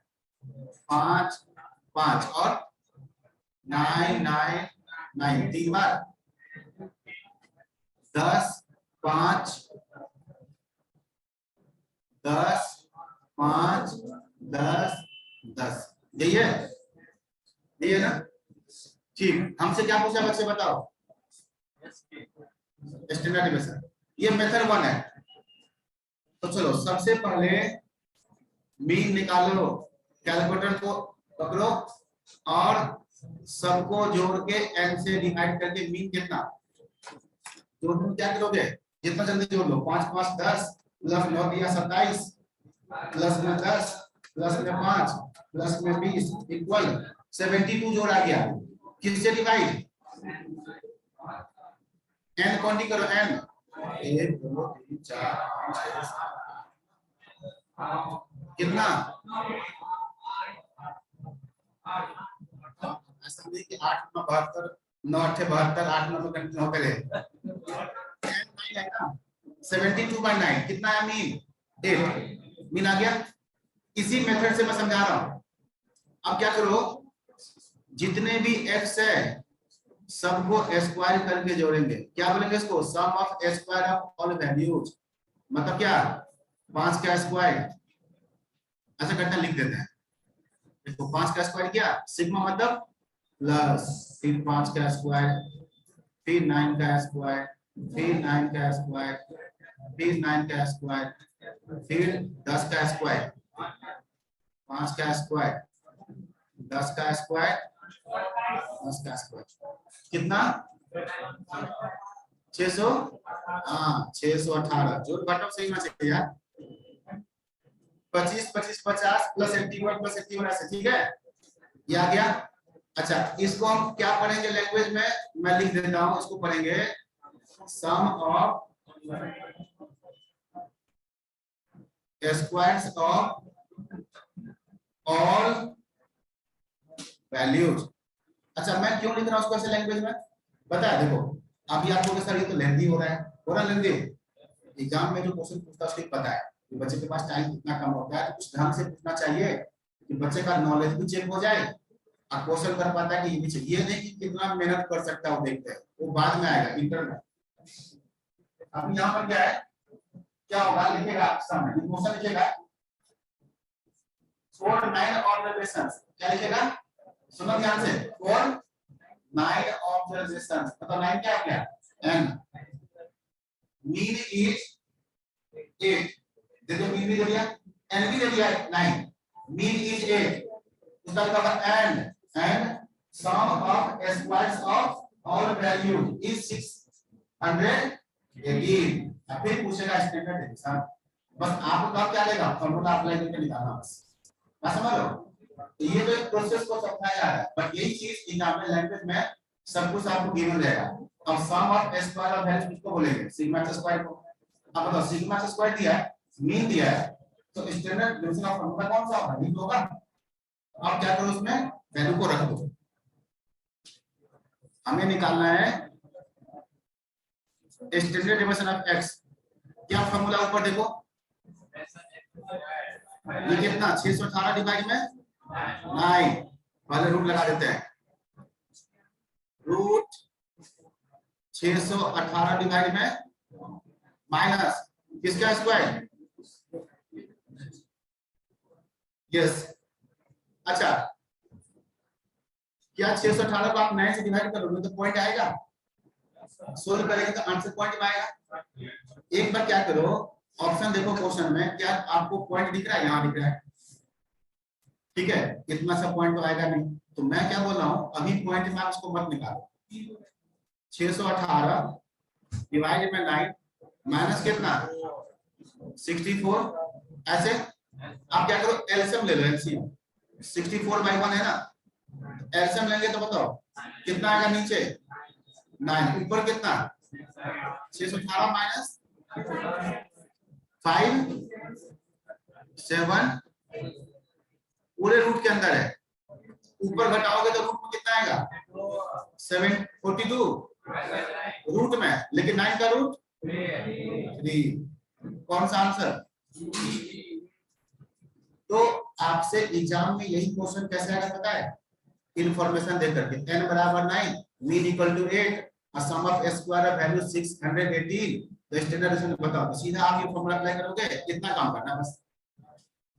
5 5 और 9 9 9 तीन बार, 10 5 10 5 10 10, यही है, यही है ना। ठीक, हमसे क्या पूछा बच्चे बताओ, स्टैंडर्ड डेविएशन। ये मेथड 1 है। तो चलो सबसे पहले मीन निकालो, कैलकुलेटर को पकड़ो और सबको जोड़ के n से डिवाइड करके मीन कितना, जोड़ में क्या करोगे, जितना जल्दी जोड़ लो। 5 5 10 प्लस 9 दिया 27 प्लस में 10 प्लस में 5 प्लस में 20 इक्वल 72 जोड़ आ गया। किससे डिवाइड, n काउंटिंग करो, n 1 2 3 4 5 6 7 कितना, ऐसा नहीं कि 8 9 72 9 8 72 8 9 कंटिन्यू करे। 72/9 कितना है, मीन 8, मीन आ गया। इसी मेथड से मैं समझा रहा हूं। अब क्या करो, जितने भी x है सबको स्क्वायर करके जोड़ेंगे। क्या बोलेंगे इसको, sum of square of all values. मतलब क्या, 5 का स्क्वायर, ऐसा करके लिख देते हैं। देखो 5 का स्क्वायर क्या, सिग्मा मतलब प्लस, फिर 5 का स्क्वायर, फिर 9 का स्क्वायर, फिर 9 का स्क्वायर, फिर 9 का स्क्वायर, फिर 10 का स्क्वायर, 5 का स्क्वायर, 10 का स्क्वायर, 10 का स्क्वायर, कितना 600, हाँ 618। जोड़ घटाओ सही में चाहिए यार, 25 25 50 प्लस 81 प्लस 81 ऐसे, ठीक है, ये आ गया। अच्छा, इसको हम क्या पढ़ेंगे लैंग्वेज में, मैं लिख देता हूं, इसको पढ़ेंगे sum of squares of all values. अच्छा मैं क्यों लिख रहा हूँ उसको ऐसे लैंग्वेज में, पता है? देखो अभी आपको क्या सर ये तो लेंथी हो रहा है, हो रहा लेंथी। एग्जाम में जो क्वेश्चन पूछता है उसको पता है कि बच्चे के पास टाइम कितना कम होता है, तो उस ढंग से पूछना चाहिए कि बच्चे का नॉलेज भी चेक हो जाए और क्वेश्चन कर पाता है कि ये भी चाहिए, ये नहीं कि कितना मेहनत कर सकता है वो देखते हैं, वो बाद में आएगा इंटर में। अभी यहाँ पर क्या है, क्या होगा लिखेगा सामने क्वेश्चन लिखेगा 4 9 ऑब्जर्वेशंस, क्या लिखेगा सुनो ध्यान से, 4 9 ऑब्जर्वेशंस, मतलब 9 क्या हो गया n, मीन इज 8, देखो मीन भी दे दिया, n भी दे दिया 9, मीन इज 8, उसका मतलब and sum of squares of all value is 618, फिर पूछेगा स्टैंडर्ड डेविएशन, बस आपको काम क्या लेगा फॉर्मूला अप्लाई करके निकालना बस, ना समझ लो। तो ये तो एक प्रोसेस को समझाया जा रहा है, बट यही चीज एग्जाम में लैंग्वेज में सब कुछ आपको गिवन रहेगा। अब सम ऑफ स्क्वायर ऑफ वैल्यू किसको बोलेंगे, सिग्मा स्क्वायर को। अब बताओ सिग्मा स्क्वायर दिया है, मीन दिया है, तो स्टैंडर्ड डेविएशन का फॉर्मूला कौन सा होगा, मीन होगा। आप क्या करो उसमें वैल्यू को रख दो, हमें निकालना है स्टैंडर्ड डेविएशन ऑफ x, क्या फॉर्मूला ऊपर देखो, ये कितना 618 डिवाइड में 9, पहले रूट लगा देते हैं, रूट 618 डिवाइड में माइनस किसका स्क्वायर, यस। अच्छा क्या 618 को आप 9 से डिवाइड करोगे तो पॉइंट आएगा, सोल्व करेंगे तो आंसर पॉइंट आएगा। एक बार क्या करो ऑप्शन देखो क्वेश्चन में, क्या आपको पॉइंट दिख रहा है, यहाँ दिख रहा है, ठीक है, इतना सा पॉइंट तो आएगा नहीं, तो मैं क्या बोल रहा हूँ अभी पॉइंट में आप इसको मत निकालो, 618 डिवाइड में 9 माइनस कितना 64, ऐसे आप क्या करो एलसीएम ले लो, एलसीएम 64/1 है ना, एलसीएम लेंगे तो बताओ कितना आएगा, नीचे 9 ऊपर कितना 618 माइनस 5 7 पूरे रूट के अंदर है, ऊपर घटाओगे तो रूट में कितना आएगा 742 रूट में, लेकिन 9 का रूट 3, कौन सा आंसर। तो आपसे एग्जाम में यही क्वेश्चन कैसे आएगा पता है, इंफॉर्मेशन दे करके n बराबर 9 मीन इक्वल टू 8 और सम ऑफ स्क्वायर ऑफ वैल्यू 618, तो स्टैंडर्ड डेविएशन बताओ, तो सीधा आप ये फॉर्मूला अप्लाई करोगे, कितना काम करना बस।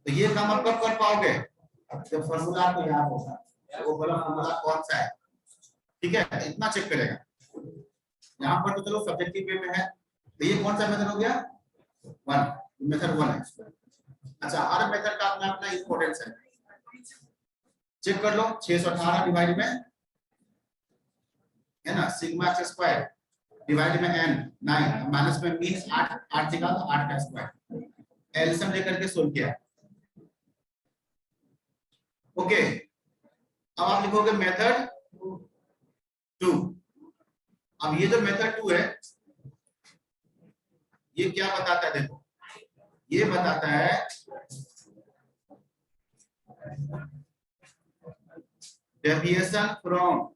तो ये काम आप कब कर पाओगे जब फॉर्मूला आपको याद होगा, वो वाला फॉर्मूला कौन सा है, ठीक है, इतना चेक करेगा। यहाँ पर तो चलो सब्जेक्टिव वे में है, तो ये कौन सा मेथड हो गया 1, मेथड 1 है। अच्छा हर मेथड का अपना अपना इंपॉर्टेंस है, चेक कर लो 618 डिवाइड में है ना सिग्मा एक्स स्क्वायर डिवाइड में n 9 माइनस में मीन 8 8 निकाल तो 8 का स्क्वायर, एलसीएम लेकर के सोल्व किया, ओके। अब आप लिखोगे मेथड 2, अब ये जो मेथड 2 है ये क्या बताता है, देखो ये बताता है deviation from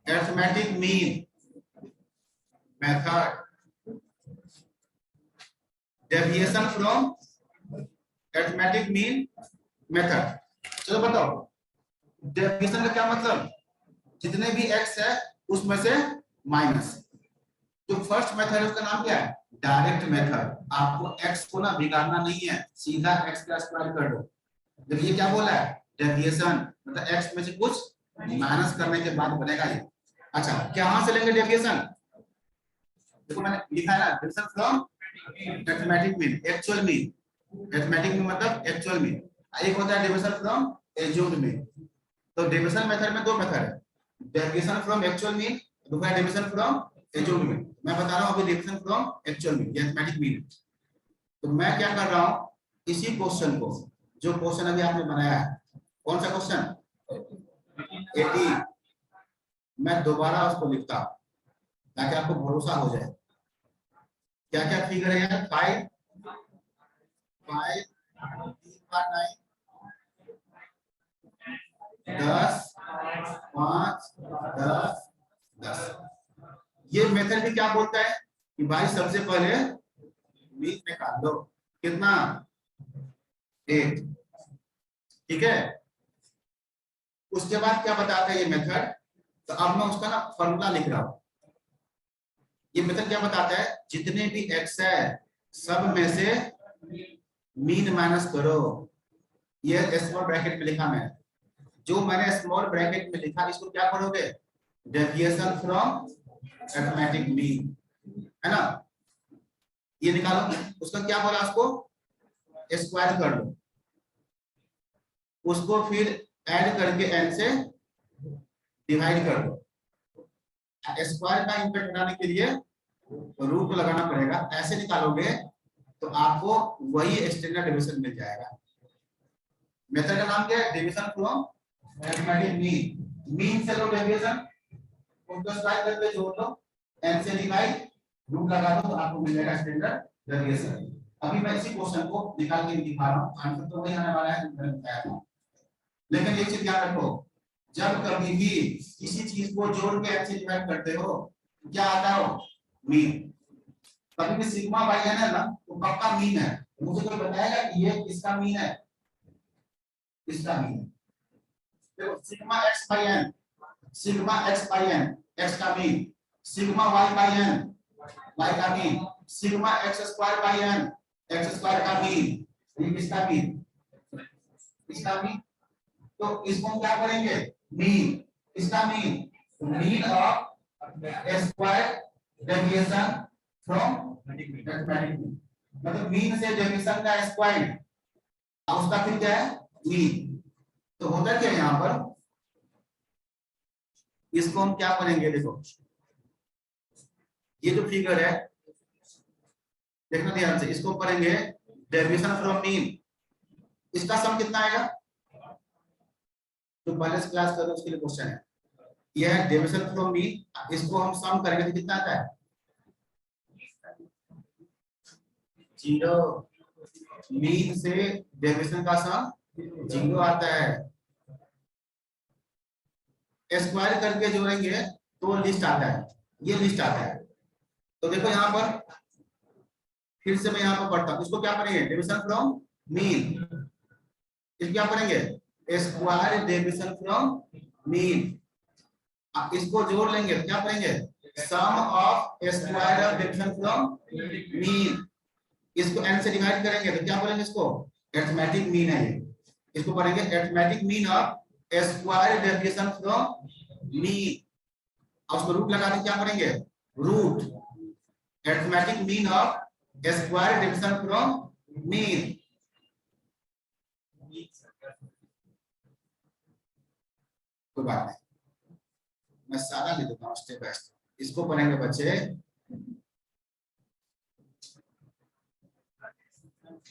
arithmetic mean method, deviation from arithmetic mean method. चलो बताओ डेविएशन का क्या मतलब, जितने भी x है उसमें से माइनस, तो फर्स्ट मेथड है उसका नाम क्या है डायरेक्ट मेथड, आपको x को ना बिगाड़ना नहीं है, सीधा x का स्क्वायर कर दो। जब ये क्या बोला है डेविएशन, मतलब x में से कुछ माइनस करने के बाद बनेगा ये। अच्छा कहां से लेंगे डेविएशन, देखो मैंने लिखा है ना deviation from arithmetic mean, actual mean, arithmetic mean मतलब एक्चुअल मीन, एक होता है डेविएशन फ्रॉम एज्यूम्ड मीन। तो डेविएशन मेथड में दो मेथड है, डेविएशन फ्रॉम एक्चुअल मीन, दूसरा डेविएशन फ्रॉम एज्यूम्ड मीन। मैं बता रहा हूं अभी डेविएशन फ्रॉम एक्चुअल मीन या अरिथमेटिक मीन। तो मैं क्या कर रहा हूं इसी क्वेश्चन को, जो क्वेश्चन अभी आपने बनाया है, कौन सा क्वेश्चन 80, मैं दोबारा उसको लिखता हूं ताकि आपको भरोसा हो जाए। क्या क्या फिगर है यार 5 5 3 बार 9 10, 5, 10, 10। ये मेथड भी क्या बोलता है कि भाई सबसे पहले मीन निकाल लो, कितना 8, ठीक है। उसके बाद क्या बताता है ये मेथड, तो अब मैं उसका ना फॉर्मूला लिख रहा हूं। ये मेथड क्या बताता है, जितने भी एक्स है सब में से मीन माइनस करो। ये स्मॉल ब्रैकेट में लिखा मैंने, जो मैंने स्मॉल ब्रैकेट में लिखा इसको क्या पढ़ोगे, डेविएशन फ्रॉम अरिथमेटिक मीन, है ना। ये निकालो, उसका क्या बोला, उसको स्क्वायर कर लो, उसको फिर ऐड करके n से डिवाइड कर दो। स्क्वायर का इंपैक्ट बनाने के लिए रूट लगाना पड़ेगा, ऐसे निकालोगे तो आपको वही स्टैंडर्ड डेविएशन मिल जाएगा। मेथड का नाम क्या है, deviation from arithmetic mean. Mean से लो डेविएशन, उनको स्क्वायर करके जोड़ लो, n से डिवाइड, रूट लगा दो तो आपको मिल जाएगा स्टैंडर्ड डेविएशन। अभी मैं इसी क्वेश्चन को निकाल के दिखा रहा हूं, आंसर तो वही आने वाला है जो मैंने बताया था। लेकिन एक चीज ध्यान रखो, जब कभी भी किसी चीज को जोड़ के n से डिवाइड करते हो क्या आता हो, मीन। कभी भी सिग्मा बाई n है ना, तो पक्का मीन है। मुझे कोई बताएगा कि ये किसका मीन है, इसका मीन है। देखो sigma x by n, sigma x by n x का mean, sigma y by n y का mean, sigma x square by n x square का मीन, ये किसका मीन, इसका मीन। तो इसको हम क्या करेंगे, मीन, इसका mean, mean of square deviation from arithmetic mean, मतलब मीन से डेविएशन का स्क्वायर, उसका फिर क्या है, मीन। तो होता क्या है यहाँ पर, इसको हम क्या करेंगे, देखो ये जो फिगर है देखना ध्यान से, इसको करेंगे डेविएशन फ्रॉम मीन, इसका सम कितना आएगा, तो बैलेंस क्लास करो उसके लिए क्वेश्चन है। यह है डेविएशन फ्रॉम मीन, इसको हम सम करेंगे तो कितना आता है, 0। मीन से डेविएशन का सम 0 आता है। स्क्वायर करके जोड़ेंगे तो लिस्ट आता है, ये लिस्ट आता है। तो देखो यहाँ पर फिर से मैं यहाँ पर पढ़ता हूँ, इसको क्या करेंगे, डेविएशन फ्रॉम मीन, इसको क्या करेंगे, स्क्वायर डेविएशन फ्रॉम मीन। इसको जोड़ लेंगे तो क्या करेंगे, sum of square of deviation from mean. इसको n से डिवाइड करेंगे तो क्या बोलेंगे, इसको अरिथमेटिक मीन है ये, इसको पढ़ेंगे arithmetic mean of square deviation from mean, और उसको रूट लगा के क्या करेंगे, root arithmetic mean of square deviation from mean. कोई बात नहीं, मैं सारा लिख देता हूँ स्टेप बाय स्टेप, इसको पढ़ेंगे बच्चे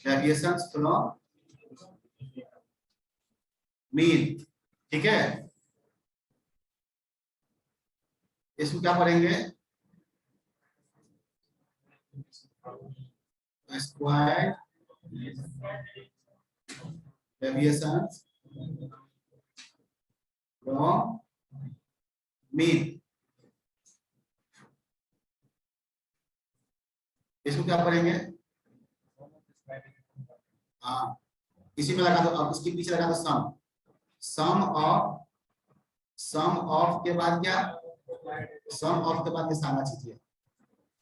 डेविएशंस फ्रॉम मीन, ठीक है। इसको क्या पढ़ेंगे, स्क्वायर डेविएशंस फ्रॉम मीन, इसको क्या पढ़ेंगे, हाँ इसी में लगा दो, अब इसके पीछे लगा दो सम, सम ऑफ के बाद क्या, सम ऑफ के बाद सारा चीज है।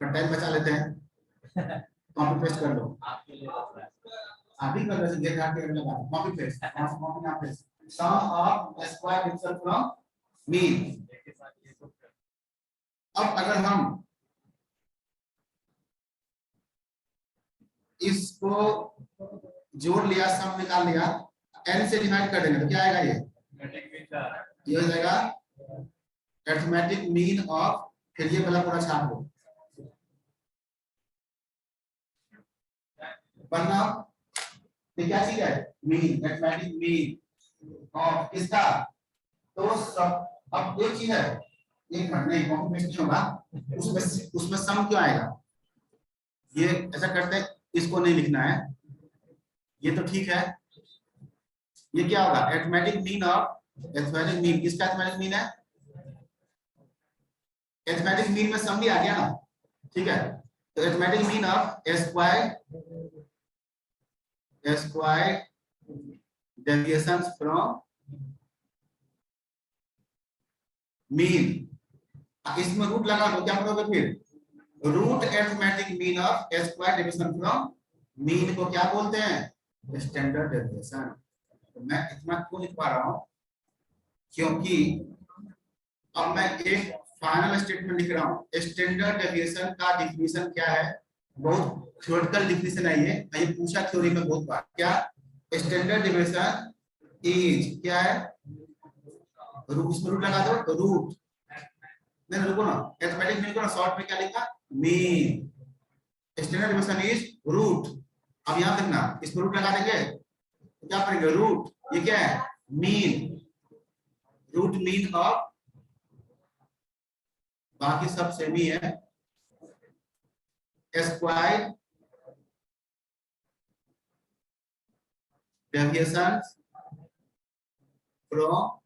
पर टाइम बचा लेते हैं, कॉपी पेस्ट कर लो, आप ही कर लो, गेट आके लगा दो, कॉपी पेस्ट, कॉपी यहाँ paste, sum of square division from mean. अब अगर हम इसको जोड़ लिया, सम निकाल लिया, n से डिवाइड कर देंगे तो क्या आएगा, ये हो जाएगा अरिथमेटिक मीन ऑफ, फिर ये वाला पूरा छाप लो, वरना ये क्या चीज है, मीन, अरिथमेटिक मीन ऑफ किसका, तो सब। अब एक चीज है, एक मिनट नहीं कॉपी पेस्ट नहीं होगा, उसमें सम क्यों आएगा, ये ऐसा करते हैं, इसको नहीं लिखना है, ये तो ठीक है। ये क्या होगा, arithmetic mean of arithmetic mean किसका अरिथमेटिक मीन है? अरिथमेटिक मीन में सम भी आ गया ना, ठीक है। तो arithmetic mean of square deviations from mean, इसमें रूट लगा दो, क्या करोगे फिर? Root arithmetic mean of square deviation from mean को क्या बोलते हैं? Standard deviation. तो मैं इतना क्यों लिख पा रहा हूं? क्योंकि अब मैं एक फाइनल स्टेटमेंट लिख रहा हूं। स्टैंडर्ड डेविएशन का डिफिनीशन क्या है? बहुत थ्योरेटिकल डिफिनीशन है ये पूछा थ्योरी में बहुत बार। क्या स्टैंडर्ड डेविएशन इज, क्या है? रूट, इसमें रूट लगा दो, रूट, नहीं रुको ना, अरिथमेटिक मीन को ना शॉर्ट में क्या लिखा? Mean. Standard deviation is root. अब यहां देखना, इसमें रूट लगा देंगे तो क्या पढ़ेंगे? रूट, ये क्या है? मीन, रूट मीन ऑफ, बाकी सब सेम ही है, स्क्वायर डेविएशन फ्रॉम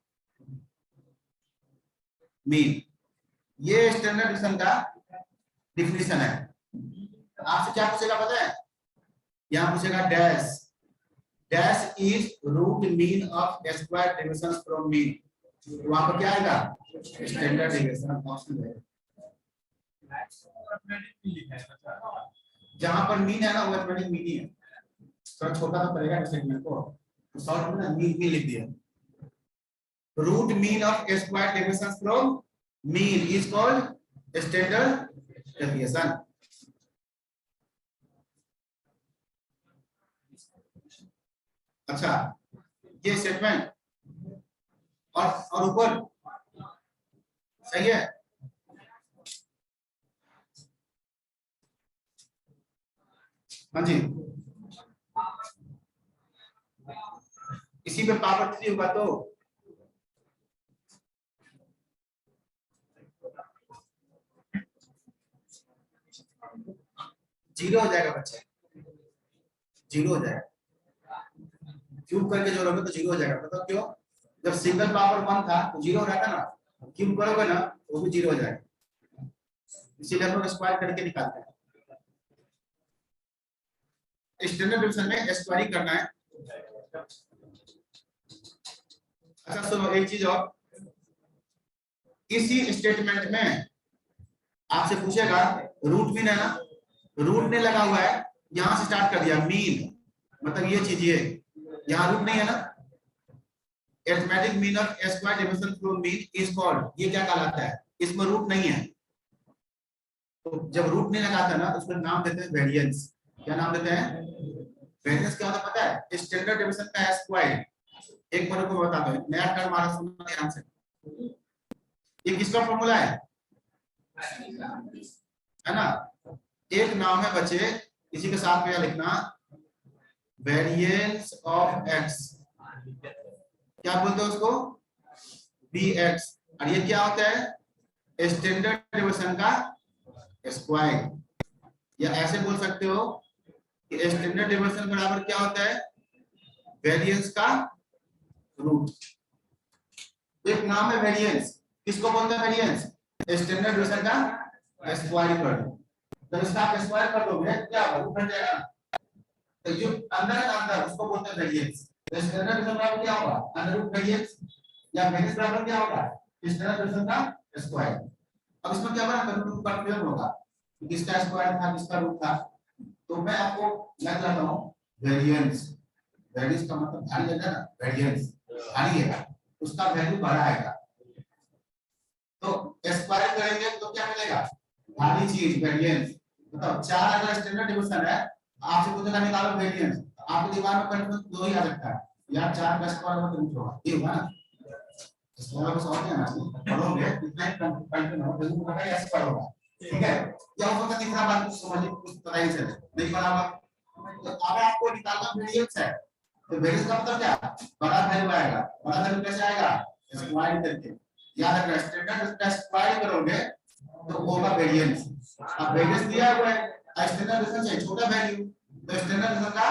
मीन। ये स्टैंडर्ड डेविएशन का डिफिनीशन है। आपसे क्या पूछेगा पता है? यहां पूछेगा dash, dash is root mean of square deviation from mean. वहां पर क्या आएगा? स्टैंडर्ड डेविएशन ऑप्शन है। जहां पर मीन है ना वो अरिथमेटिक मीन ही है। थोड़ा छोटा तो पड़ेगा स्टेटमेंट को, तो शॉर्ट में ना मीन लिख दिया। Root mean of square deviation from mean is called standard deviation. अच्छा, ये स्टेटमेंट और ऊपर सही है। हाँ जी, इसी पे पावर 3 होगा तो जीरो हो जाएगा बच्चे, जीरो हो जाएगा। क्यूब करके जोड़ोगे तो जीरो हो जाएगा। बताओ क्यों? जब सिंगल पावर 1 था तो जीरो हो रहा था ना, क्यूब करोगे ना वो भी जीरो हो जाएगा। इसीलिए हम लोग स्क्वायर करके निकालते हैं। स्टैंडर्ड डेविएशन में स्क्वायर करना है। अच्छा सुनो एक चीज और, इसी स्टेटमेंट में आपसे पूछेगा रूट मीन है ना, रूट ने लगा हुआ है, यहां से स्टार्ट कर दिया मीन, मतलब ये चीज ये यहां रूट नहीं है ना। Arithmetic mean of square deviation from mean is called, ये क्या कहलाता है? इसमें रूट नहीं है, तो जब रूट नहीं लगाता ना तो उसको नाम देते हैं वेरिएंस। क्या नाम देते हैं? वेरिएंस। क्या होता है पता है? स्टैंडर्ड डेविएशन का स्क्वायर, एक बार को बताता हूं, नया टर्म आ रहा, सुनना ध्यान से। ये किसका फॉर्मूला है ना? एक नाम है बच्चे, इसी के साथ में लिखना वेरिएंस ऑफ एक्स। क्या बोलते हैं उसको? bx। और ये क्या होता है? स्टैंडर्ड डेविएशन का स्क्वायर। या ऐसे बोल सकते हो कि स्टैंडर्ड डेविएशन बराबर क्या होता है? वेरिएंस का रूट। एक नाम है वेरिएंस, किसको बोलते हैं वेरिएंस? स्टैंडर्ड डेविएशन का स्क्वायर कर दो, जब इसका आप स्क्वायर कर दोगे क्या रूट बन जाएगा, तो जो अंदर उसको बोलते हैं वेरिएंस। तो स्टैंडर्ड डेविएशन बराबर क्या होगा? अंडर रूट वेरिएंस, या वेरिएंस बराबर क्या होगा? स्टैंडर्ड डेविएशन का स्क्वायर। अब इसमें क्या बना कंफ्यूजन होगा कि किसका स्क्वायर था किसका रूट था, तो मैं आपको याद दिलाता हूं वेरिएंस। वेरिएंस का मतलब भारी है ना, वेरिएंस भारी है, उसका वैल्यू बड़ा आएगा। तो स्क्वायर करेंगे तो क्या मिलेगा? भारी चीज, वेरिएंस। मतलब 4 अगर स्टैंडर्ड डेविएशन है, आपसे पूछेगा निकालो वेरिएंस, आपके दिमाग में कंफ्यूजन दो ही आ सकता है, या 4 का स्क्वायर मतलब रूट होगा, ये होगा ना। इसमें को समझ में आना पढ़ोगे इतना कंफ्यूजन हो बिल्कुल पता है स्क्वायर होगा, ठीक है। या हो सकता है तीसरा बात कुछ समझ कुछ पता ही चले नहीं पड़ा होगा। तो अगर आपको निकालना वेरिएंस है तो वेरिएंस का मतलब क्या? बड़ा वैल्यू आएगा। बड़ा वैल्यू कैसे आएगा? स्क्वायर करके। याद रखना स्टैंडर्ड का स्क्वायर करोगे तो होगा वेरिएंस। अब वेरिएंस दिया हुआ है, स्टैंडर्ड डेविएशन से छोटा वैल्यू, तो स्टैंडर्ड डेविएशन का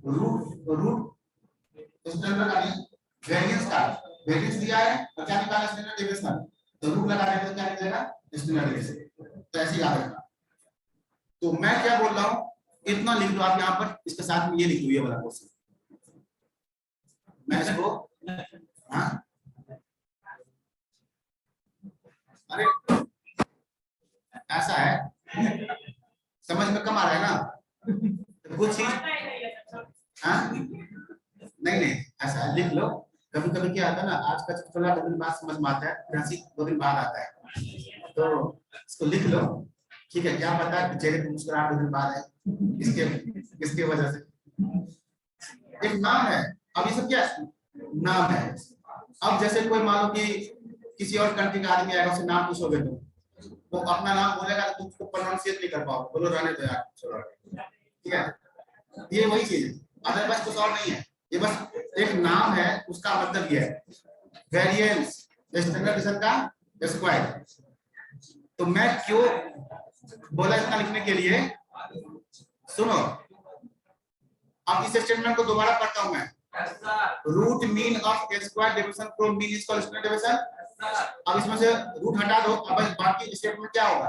रूट स्टैंडर्ड का वेरिएंस का वेरिएंस दिया है और क्या निकाला स्टैंडर्ड डेविएशन, तो रूट लगा देंगे तो क्या निकलेगा स्टैंडर्ड डेविएशन। तो ऐसे याद रखना। तो मैं क्या बोल रहा हूँ, इतना लिख लो आप यहाँ पर, इसके साथ में ये लिख लो ये वाला क्वेश्चन मैं इसको, हाँ अरे ऐसा है, समझ में कम आ रहा है ना तो कुछ चीज, हाँ नहीं नहीं ऐसा है, लिख लो। कभी कभी क्या आता है ना, आज का थोड़ा 2 दिन बाद समझ में आता है, फिर 2 दिन बाद आता है, तो इसको लिख लो। ठीक है, क्या पता है चेहरे पे मुस्कुराहट 2 दिन बाद है, इसके वजह से। एक नाम है, अब ये सब क्या नाम है। अब जैसे कोई मान लो कि किसी और कंट्री का आदमी आएगा, उससे नाम पूछोगे तुम, वो अपना नाम बोलेगा तो तुम उसको प्रोनाउंसिएट नहीं कर पाओगे, बोलो रहने दो यार छोड़ो, ठीक है। ये वही चीज है, अदरवाइज कुछ और नहीं है, ये बस एक नाम है, उसका मतलब ये है वेरिएंस स्टैंडर्ड डेविएशन का स्क्वायर। तो मैं क्यों बोला इतना लिखने के लिए, सुनो अब इस स्टेटमेंट को दोबारा पढ़ता हूं मैं। Root mean of square deviation from mean is called standard deviation. अब इसमें से रूट हटा दो, अब बाकी स्टेटमेंट क्या होगा,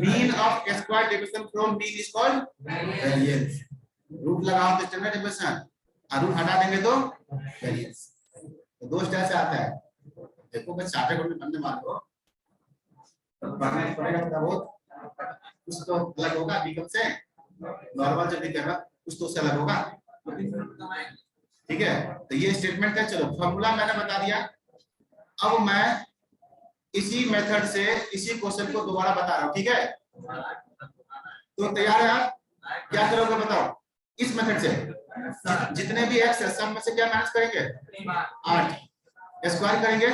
mean of square deviation from mean is called variance. Root लगाओ तो स्टैंडर्ड डेविएशन, और रूट हटा देंगे तो वेरिएंस। तो 2 स्टाइल से आता है। देखो मैं चार्टर को पढ़ने मान लो तो पढ़ना पड़ेगा थोड़ा बहुत, कुछ तो अलग होगा बीकम से, नॉर्मल जब भी कह रहा कुछ तो उससे अलग होगा, ठीक है। तो ये स्टेटमेंट है, चलो फॉर्मूला मैंने बता दिया। अब मैं इसी मेथड से इसी क्वेश्चन को दोबारा बता रहा हूं, ठीक है। तो तैयार है आप, क्या करोगे बताओ, इस मेथड से जितने भी एक्स है सब में से क्या माइनस करेंगे 8, स्क्वायर करेंगे,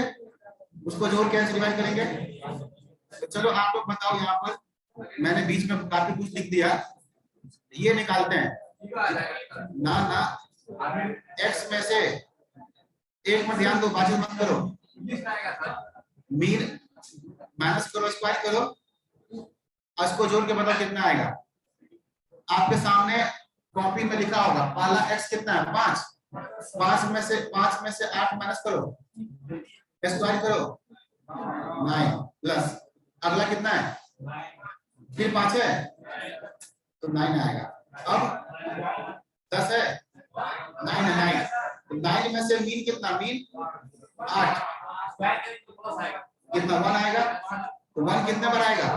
उसको जोड़ के ऐसे डिवाइड करेंगे। तो चलो आप लोग बताओ, यहाँ पर मैंने बीच में काफी कुछ लिख दिया, ये निकालते हैं ना एक्स में से एक में ध्यान दो, बाजू मत करो, मीन माइनस करो स्क्वायर करो, इसको जोड़ के बताओ कितना आएगा। आपके सामने कॉपी में लिखा होगा, पहला एक्स कितना है 5, 5 में से 8 माइनस करो, स्क्वायर करो 9 प्लस अगला कितना है, फिर 5 है तो 9 आएगा। अब 10 है 9 है 9, तो 9 में से मीन कितना, मीन 8, कितना 1 आएगा, तो 1 कितने बार आएगा,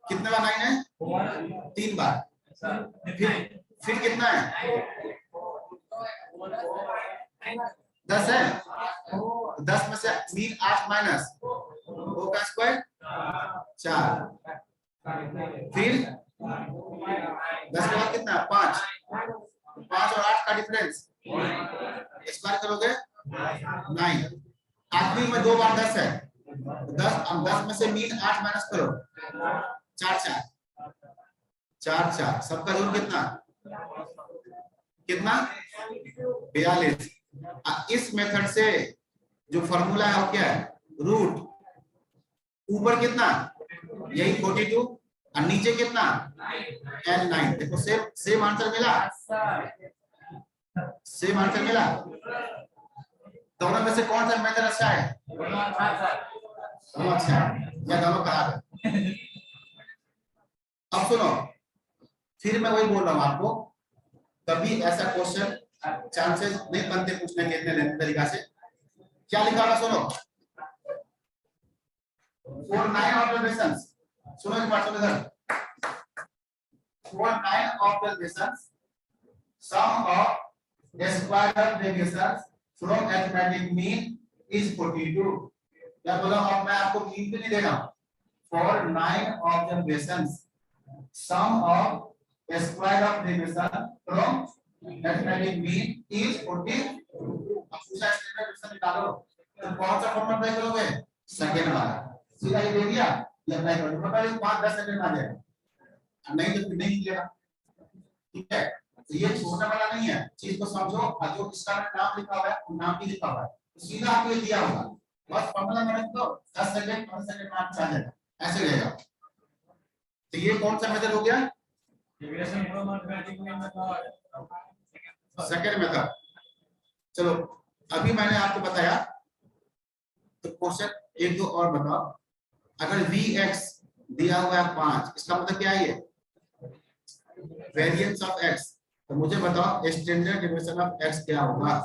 कितने बार 9 है 3 बार, फिर कितना है 10 है, 10 में से मीन 8 माइनस होगा स्क्वायर 4, फिर 10 के बाद कितना 5, 5 और 8 का डिफरेंस स्क्वायर करोगे 9, आखिरी में 2 बार 10 है, 10 में से मीन 8 माइनस करो 4 सबका जोड़ कितना 42। इस मेथड से जो फॉर्मूला है वो क्या है, रूट ऊपर कितना यही 42 और नीचे कितना N9। देखो सेम आंसर मिला, सेम आंसर मिला। दोनों में से कौन सा मेथड अच्छा है, दोनों अच्छा है या दोनों खराब है। अब सुनो, फिर मैं वही बोल रहा हूं आपको, कभी ऐसा क्वेश्चन चांसेस नहीं बनते पूछने के इतने लेंथ तरीका से। क्या लिखा होगा सुनो, for 9 observations, सुनो एक बार सुनो इधर, for 9 observations sum of square deviations from arithmetic mean is 42। क्या बोला, अब मैं आपको मीन तो नहीं दे रहा हूं, for 9 observations sum of square of deviation from arithmetic mean is 42। अब दूसरा स्टैंडर्ड डेविएशन निकालो, तो कौन सा फॉर्मूला अप्लाई करोगे, सेकंड वाला, सीधा ये दे दिया ये अप्लाई करो, तो पहले 5-10 सेकंड आ जाएगा, नहीं तो फिर नहीं निकलेगा, ठीक है। तो ये छोटा वाला नहीं है, चीज को समझो, और जो इसका नाम लिखा हुआ है वो नाम भी लिखा हुआ है, तो सीधा आपको ये दिया होगा, बस फॉर्मूला मैंने तो 10 सेकंड 15 सेकंड में आप आ जाएगा, ऐसे रहेगा। तो ये कौन सा मेथड हो गया, deviation from arithmetic mean method, second method. चलो अभी मैंने आपको बताया, तो क्वेश्चन एक दो और बताओ। अगर Vx दिया हुआ है 5, इसका मतलब क्या है? ये वेरिएंस ऑफ x। तो मुझे बताओ स्टैंडर्ड डेविएशन ऑफ x क्या होगा?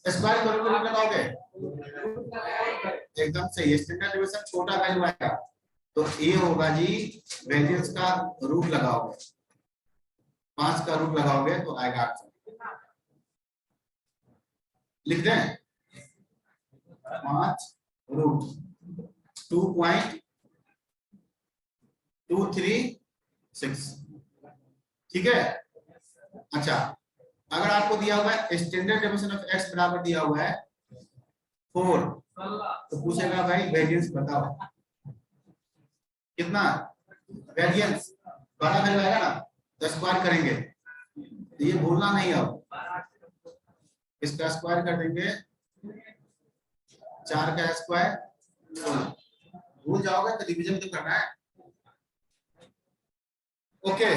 स्क्वायर करोगे रूट लगाओगे? एकदम सही, स्टैंडर्ड डेविएशन छोटा वैल्यू आएगा, तो ये होगा जी वेरिएंस का रूट लगाओगे, 5 का रूट लगाओगे तो आएगा आंसर। लिख दें 5 रूट 2.236, ठीक है। अच्छा, अगर आपको दिया हुआ है स्टैंडर्ड डेविएशन ऑफ x बराबर दिया हुआ है 4, तो पूछेगा भाई वेरिएंस बताओ कितना? वेरिएंस बड़ा वैल्यू आएगा ना, तो स्क्वायर करेंगे, तो ये भूलना नहीं। अब इसका स्क्वायर कर देंगे, 4 का स्क्वायर, भूल जाओगे तो डिवीजन तो करना है। ओके,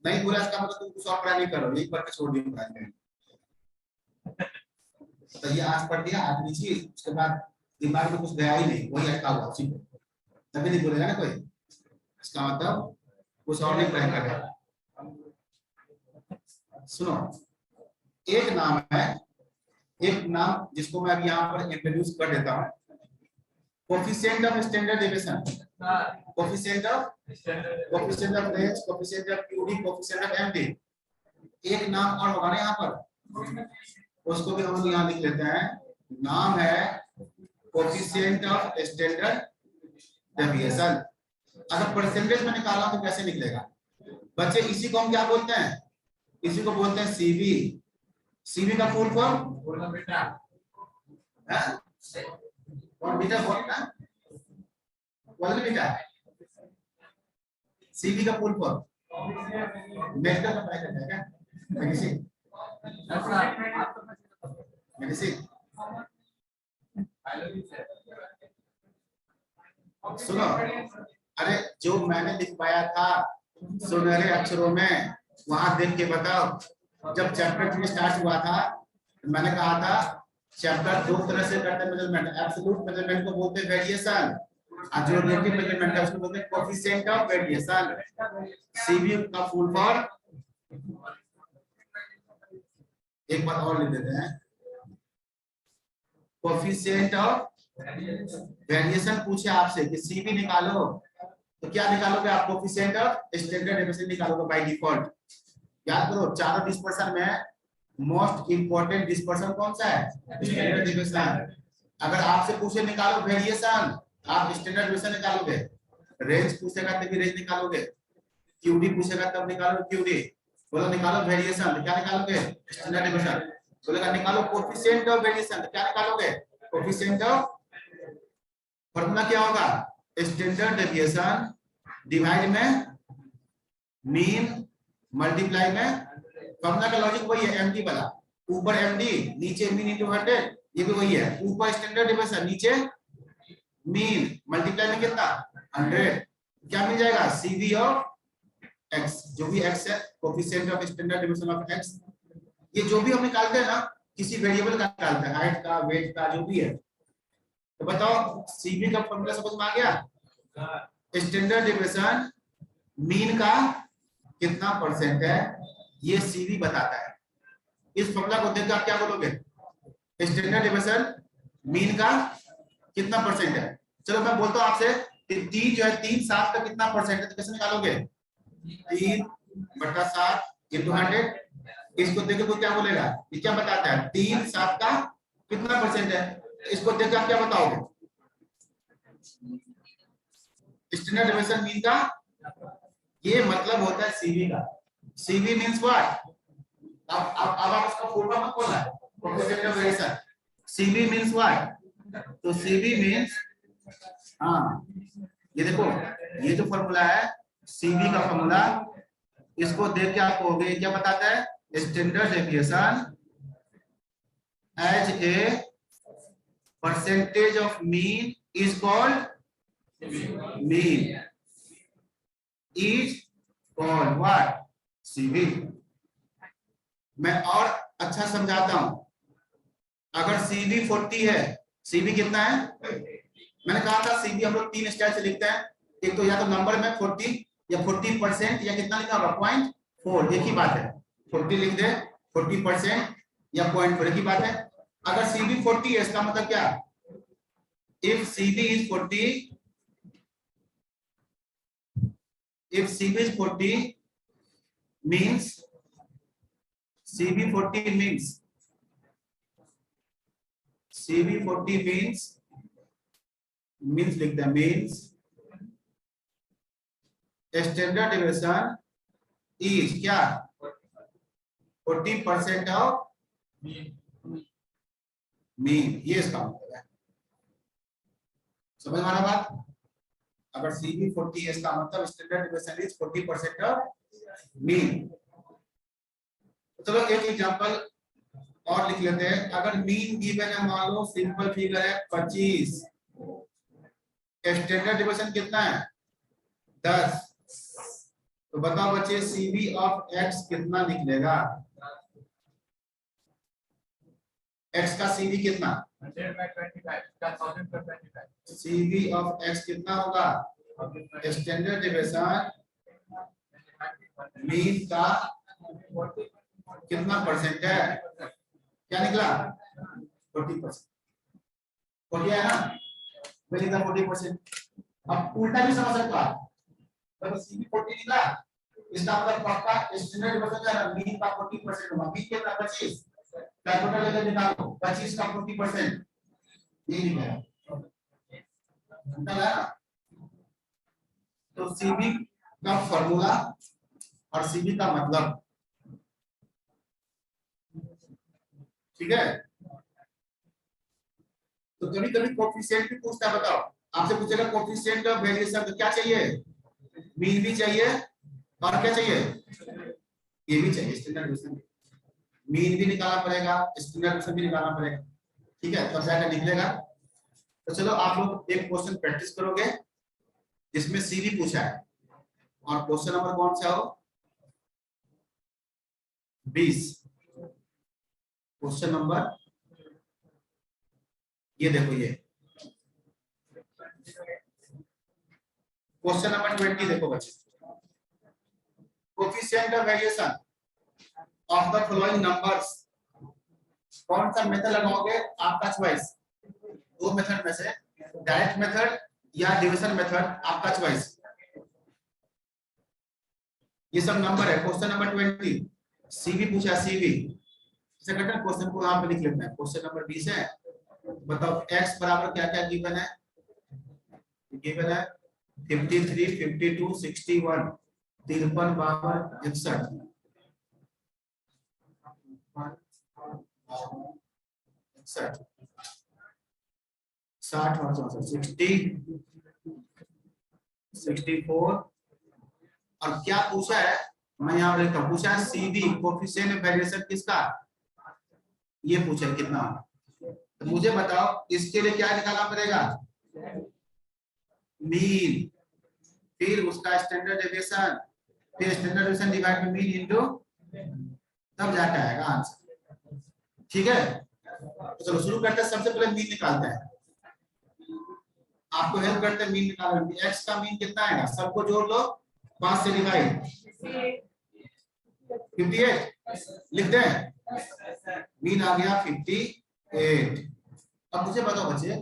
नहीं भूला इसका मतलब तुम कुछ और पढ़ाई नहीं करो, यही पढ़ के छोड़ दिया पढ़ाई। तो ये आज पढ़ दिया, आखिरी चीज, उसके बाद दिमाग में कुछ गया ही नहीं, वही अटका हुआ उसी पे, तभी नहीं बोलेगा ना कोई, इसका मतलब कुछ और नहीं पढ़ाई कर रहा। सुनो, एक नाम है, एक नाम जिसको मैं अभी यहाँ पर इंट्रोड्यूस कर देता हूँ, coefficient of standard deviation, coefficient of range, coefficient of QD, coefficient of MD. एक नाम और होगा ना यहाँ पर, उसको भी हम लोग यहाँ लिख लेते हैं, नाम है कोएफिशिएंट ऑफ स्टैंडर्ड डेविएशन। अगर परसेंटेज में निकाला तो कैसे निकलेगा बच्चे? इसी को हम क्या बोलते हैं? इसी को बोलते हैं सीबी। सीबी का फुल फॉर्म बीटा, और बीटा बोलना बोल बीटा। सीबी का फुल फॉर्म मेडिकल का पढ़ाई करना है क्या? Medicine, medicine. सुनो, अरे जो मैंने लिखवाया था सुनहरे अक्षरों में, वहां देख के बताओ। जब चैप्टर 3 स्टार्ट हुआ था तो मैंने कहा था चैप्टर 2 तरह से करते हैं मेजरमेंट। एब्सोल्यूट मेजरमेंट को बोलते हैं वेरिएशन, और जो रिलेटिव मेजरमेंट है उसको बोलते हैं कोएफिशिएंट ऑफ वेरिएशन। सीबी का फुल फॉर्म, एक बार और लिख देते हैं, कोएफिशिएंट ऑफ वेरिएशन। पूछे आपसे कि सीबी निकालो तो क्या निकालोगे आप? कोएफिशिएंट ऑफ स्टैंडर्ड डेविएशन निकालोगे बाय डिफॉल्ट। याद करो, चारों डिस्पर्शन में मोस्ट इंपोर्टेंट डिस्पर्शन कौन सा है? Standard deviation. अगर आपसे पूछे निकालो वेरिएशन, आप स्टैंडर्ड डेविएशन निकालोगे। रेंज पूछेगा तब भी रेंज निकालोगे, क्यूडी पूछेगा तब निकालोगे क्यूडी। बोलो निकालो वेरिएशन, तो क्या निकालोगे? Standard deviation. बोलेगा निकालो कोएफिशिएंट ऑफ वेरिएशन, तो क्या निकालोगे? Coefficient of. फॉर्मूला क्या होगा? स्टैंडर्ड डेविएशन डिवाइड में मीन मल्टीप्लाई में। फॉर्मूला का लॉजिक वही है, एमडी वाला, ऊपर एमडी नीचे मीन इनटू 100, ये भी वही है, ऊपर स्टैंडर्ड डेविएशन नीचे मीन, मल्टीप्लाई में कितना? 100। क्या मिल जाएगा? सीवी ऑफ एक्स, जो भी एक्स है, coefficient of standard deviation of x. ये जो भी हम निकालते हैं ना, किसी वेरिएबल का निकालते हैं, हाइट का, वेट का, जो भी है। तो बताओ सीवी का फॉर्मूला समझ में आ गया? स्टैंडर्ड डेविएशन मीन का कितना परसेंट है, ये सीवी बताता है। इस फॉर्मूला को देखकर आप क्या बोलोगे? स्टैंडर्ड डेविएशन मीन का कितना परसेंट है। चलो मैं बोलता हूं आपसे कि 3 जो है 3/7 का कितना परसेंट है, तो कैसे निकालोगे? 3/7 इंटू 100। इसको देख के कोई क्या बोलेगा? ये क्या बताता है? 3/7 का कितना परसेंट है, इसको देख के आप क्या बताओगे? स्टैंडर्ड डेविएशन मीन का ये मतलब होता है सीवी का। CV means what? अब आप उसका फुल फॉर्म मत बोलना, coefficient of variation. CV means what? तो सीवी मींस, हाँ ये देखो, ये जो फॉर्मूला है सीवी का फॉर्मूला, इसको देख के आप कहोगे क्या बताता है? Standard deviation as a percentage of mean is called mean, is called what? CV. मैं और अच्छा समझाता हूं। अगर सीबी 40 है, सीबी कितना है? मैंने कहा था सीबी हम लोग 3 स्टाइल से लिखते हैं। एक तो या तो नंबर में 40 या 40% या कितना लिखा होगा 0.4, एक ही बात है। 40 लिख दे, 40% या 0.4 एक ही बात है। अगर सीबी 40 है इसका मतलब क्या? If CB is 40, if CB is 40 means CB 40 means CB 40 means लिखते हैं means standard deviation is क्या 40% ऑफ मीन, ये इसका मतलब है। समझ में आ रहा बात? अगर CB 40 है इसका मतलब standard deviation is 40% of mean. चलो एक एग्जांपल और लिख लेते हैं। अगर मीन गिवन है, मान लो सिंपल फिगर है 25, स्टैंडर्ड डिविएशन कितना है 10, तो बताओ बच्चे CB ऑफ x कितना निकलेगा? x का CB कितना? CB ऑफ x कितना होगा? स्टैंडर्ड डिविएशन मीन का कितना परसेंट है? क्या निकला? 40%। 40 है ना? मैं लिखा 40%। अब उल्टा भी समझ सकता है। तो CB 40 निकला, इसका मतलब पक्का स्टैंडर्ड डिविएशन का मीन का 40% होगा। मीन कितना? 25। कैलकुलेटर लेकर निकालो, 25 का 40% ये निकलेगा। निकला? तो CB का फॉर्मूला और CB का मतलब, ठीक है? तो कभी कभी कोएफिशिएंट भी पूछता है। बताओ, आपसे पूछेगा कोएफिशिएंट ऑफ वेरिएशन, तो क्या चाहिए? मीन भी चाहिए और क्या चाहिए? ये भी चाहिए, स्टैंडर्ड डिविएशन। मीन भी निकालना पड़ेगा, स्टैंडर्ड डिविएशन भी निकालना पड़ेगा, ठीक है? तब जाकर निकलेगा। तो चलो आप लोग एक क्वेश्चन प्रैक्टिस करोगे जिसमें सीबी पूछा है, और क्वेश्चन नंबर कौन सा हो? 20। क्वेश्चन नंबर ये देखो, ये क्वेश्चन नंबर 20 देखो बच्चे। Coefficient of variation of the following numbers, कौन सा मेथड लगाओगे? आपका चॉइस। दो मेथड में से डायरेक्ट मेथड या डिवीजन मेथड, आपका चॉइस। ये सब नंबर है। क्वेश्चन नंबर 20 सीबी पूछा, सीबी सेकंड क्वेश्चन को यहां पे लिख लेते हैं। क्वेश्चन नंबर 20 है, बताओ x बराबर क्या क्या गिवन है? गिवन है 53, 52, 61, 53, 52, 61, 60 और 64, 64। और क्या पूछा है? मैं यहाँ लिखता हूँ, पूछा है सीबी कोएफिशिएंट ऑफ वेरिएशन किसका? ये पूछा है कितना। तो मुझे बताओ इसके लिए क्या निकालना पड़ेगा? मीन, फिर उसका स्टैंडर्ड डेविएशन, फिर standard deviation divide by mean into, तब जाके आएगा आंसर, ठीक है? तो चलो शुरू करते हैं। सबसे पहले मीन निकालते हैं, आपको हेल्प करते हैं मीन निकालने। एक्स का मीन कितना आएगा? सबको जोड़ लो, 5 से डिवाइड, 58 लिख दें। मीन आ गया 58। अब मुझे बताओ बच्चे,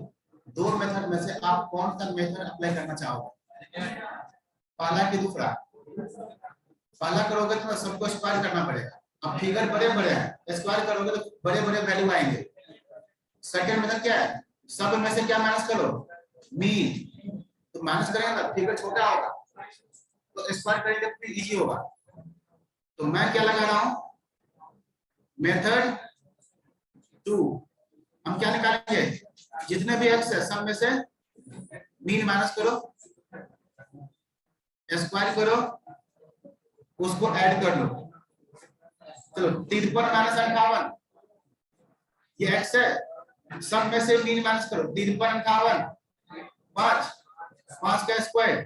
दो मेथड में से आप कौन सा मेथड अप्लाई करना चाहोगे? पहला कि दूसरा? पहला करोगे तो सबको स्क्वायर करना पड़ेगा। अब फिगर बड़े बड़े हैं, स्क्वायर करोगे तो बड़े बड़े वैल्यू आएंगे। सेकंड मेथड क्या है? सब में से क्या माइनस करो? मीन। तो माइनस करेंगे ना, फिगर छोटा होगा, तो स्क्वायर करेंगे तो इजी होगा। तो मैं क्या लगा रहा हूं? मेथड 2। हम क्या निकालेंगे? जितने भी एक्स है सब में से मीन माइनस करो, स्क्वायर करो, उसको ऐड कर लो। चलो 53 माइनस 58, ये एक्स है, सब में से मीन माइनस करो। 53, 58, 5, 5 का स्क्वायर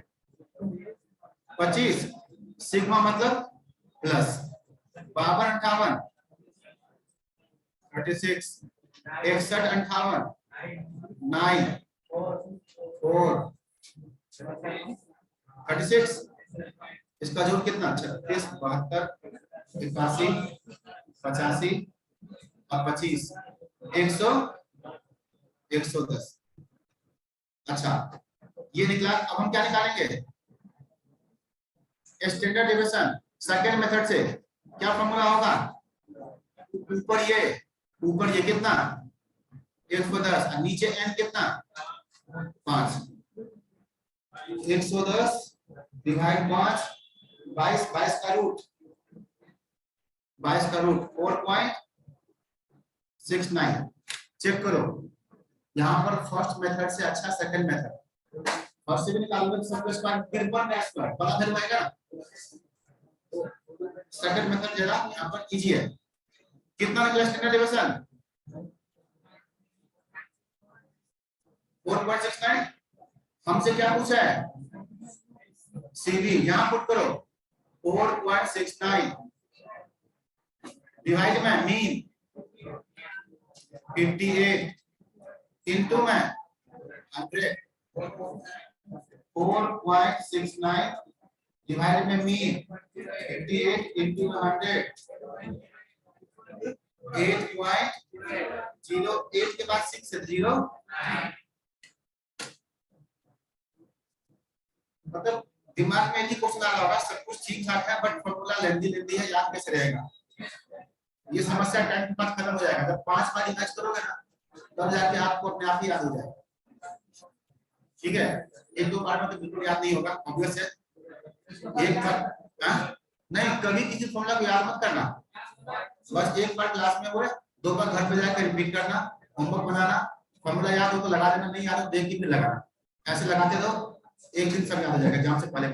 25, सिग्मा मतलब प्लस 52, 58, 36 61 58 9 4 36 इसका जोड़ कितना 36 72 81 85 और 25 100 110। अच्छा ये निकला। अब हम क्या निकालेंगे स्टैंडर्ड डेविएशन सेकंड मेथड से। क्या फॉर्मूला होगा ऊपर ये कितना 110 और नीचे n कितना 5 110 डिवाइड 5 22 22 का रूट 4.69। चेक करो यहाँ पर फर्स्ट मेथड से अच्छा सेकंड मेथड। फर्स्ट से भी निकालोगे तो सबके स्क्वायर फिर 1 स्क्वायर बड़ा वैल्यू आएगा। सेकंड मेथड जरा यहाँ पर इजी है। कितना निकला स्टैंडर्ड डेविएशन 4.69। हमसे क्या पूछा है सीवी, यहां पुट करो 4.69 डिवाइड में मीन 58 इनटू में 100 4.69 डिवाइड में मीन 58 इनटू 100 8.08 के बाद 6 है 0। मतलब दिमाग में यही क्वेश्चन आ रहा होगा सब कुछ ठीक ठाक है बट फॉर्मूला लेंदी है याद कैसे रहेगा। ये समस्या टाइम के बाद खत्म हो जाएगा। जब 5 बार मैच करोगे ना तब जाके आपको अपने आप ही याद हो जाएगा। ठीक है 1-2 बार में तो बिल्कुल याद नहीं होगा ऑब्वियस है। एक बार नहीं कभी किसी फॉर्मूला को याद मत करना। बस एक बार क्लास में बोले 2 बार घर पे जाकर रिपीट करना होमवर्क बनाना। फॉर्मूला याद हो तो लगा देना नहीं याद हो देख के फिर लगाना। ऐसे लगाते दो एक दिन सब याद हो जाएगा। एग्जाम से पहले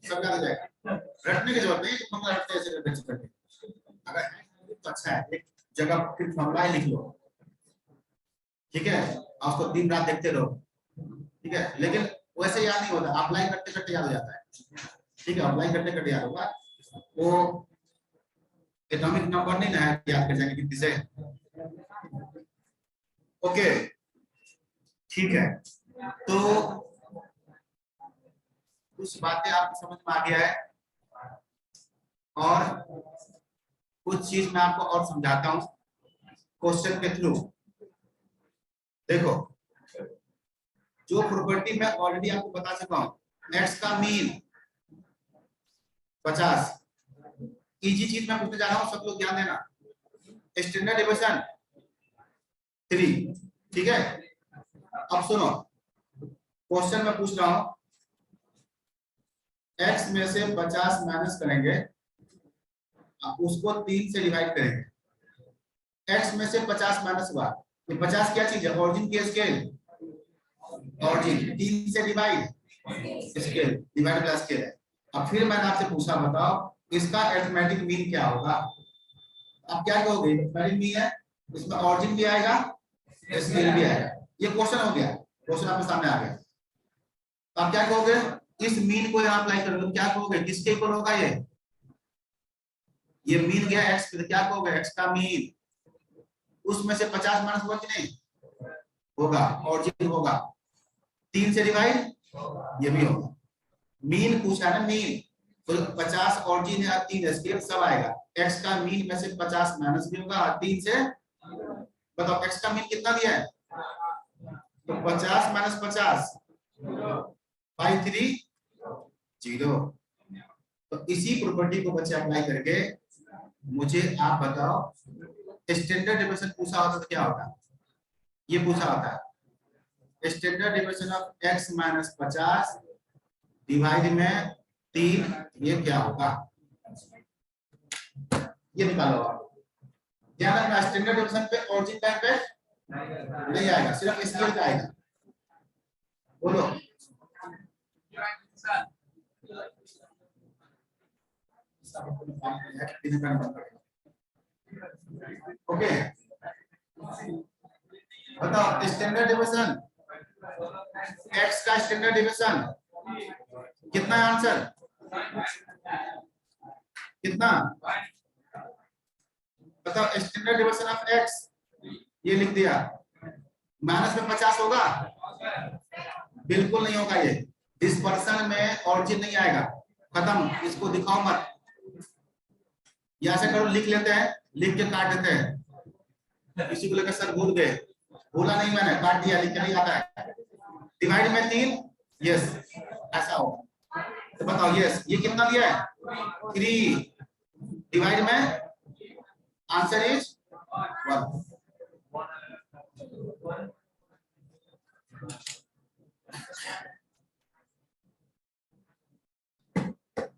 सब याद हो जाएगा। रटने की जरूरत नहीं फॉर्मूला रटते ऐसे करके। अगर तो अच्छा है एक जगह फिर फॉर्मूला ही लिख लो ठीक है और उसको दिन रात देखते रहो ठीक है। लेकिन वैसे याद नहीं होता अप्लाई करते करते याद हो जाता है। ठीक है अप्लाई करते करते याद होगा। वो एटॉमिक नंबर नहीं ना याद कर जाएंगे कितनी से। ओके ठीक है तो कुछ बातें आपको समझ में आ गया है और कुछ चीज मैं आपको और समझाता हूं क्वेश्चन के थ्रू। देखो जो प्रॉपर्टी मैं ऑलरेडी आपको बता चुका हूं एक्स का मीन 50 इजी चीज मैं पूछने जा रहा हूं सब लोग ध्यान देना। स्टैंडर्ड डेविएशन 3 ठीक है। अब सुनो क्वेश्चन में पूछ रहा हूं x में से 50 माइनस करेंगे उसको 3 से डिवाइड करेंगे। x में से 50 माइनस हुआ ये 50 क्या चीज है ऑरिजिन की स्केल ऑरिजिन 3 से divide scale divide by scale है। अब फिर मैंने आपसे पूछा बताओ इसका अरिथमेटिक मीन क्या होगा। अब क्या कहोगे अरिथमेटिक मीन है इसमें ऑरिजिन भी आएगा स्केल भी आएगा। ये क्वेश्चन हो गया क्वेश्चन आपके सामने आ गया। अब क्या कहोगे इस मीन को यहां अप्लाई करोगे क्या कहोगे किसके इक्वल होगा ये मीन गया x तो क्या कहोगे x का मीन उसमें से 50 माइनस हुआ कि नहीं होगा ऑरिजिन होगा 3 से डिवाइड ये भी होगा। मीन पूछा ना मीन तो 50 ऑरिजिन है 3 स्केल सब आएगा। x का मीन में से 50 माइनस भी होगा 3 से बताओ x का मीन कितना दिया है तो 50 माइनस 50 बाई 3 0। तो इसी प्रॉपर्टी को बच्चे अप्लाई करके मुझे आप बताओ स्टैंडर्ड डेविएशन पूछा होता तो क्या होता ये पूछा होता standard deviation of x minus 50 divide में 3 ये क्या होगा ये निकालो आप। ध्यान रखना स्टैंडर्ड डेविएशन पे ऑरिजिन टाइम पे नहीं आएगा सिर्फ स्केल का आएगा। बोलो ओके बताओ स्टैंडर्ड डेविएशन x का स्टैंडर्ड डेविएशन कितना है आंसर कितना बताओ स्टैंडर्ड डेविएशन ऑफ एक्स, ये लिख दिया, माइनस में 50 होगा? बिल्कुल नहीं होगा। ये डिस्पर्सन में ऑरिजिन नहीं आएगा, खत्म, इसको दिखाओ मत। या ऐसे करो, लिख लेते हैं, लिख के काट देते हैं। किसी को लेकर सर भूल गए, भूला नहीं मैंने, काट दिया, लिख के नहीं आता है। डिवाइड में 3, यस ऐसा होगा। तो बताओ यस, ये कितना दिया है? 3। डिवाइड में आंसर इज 1।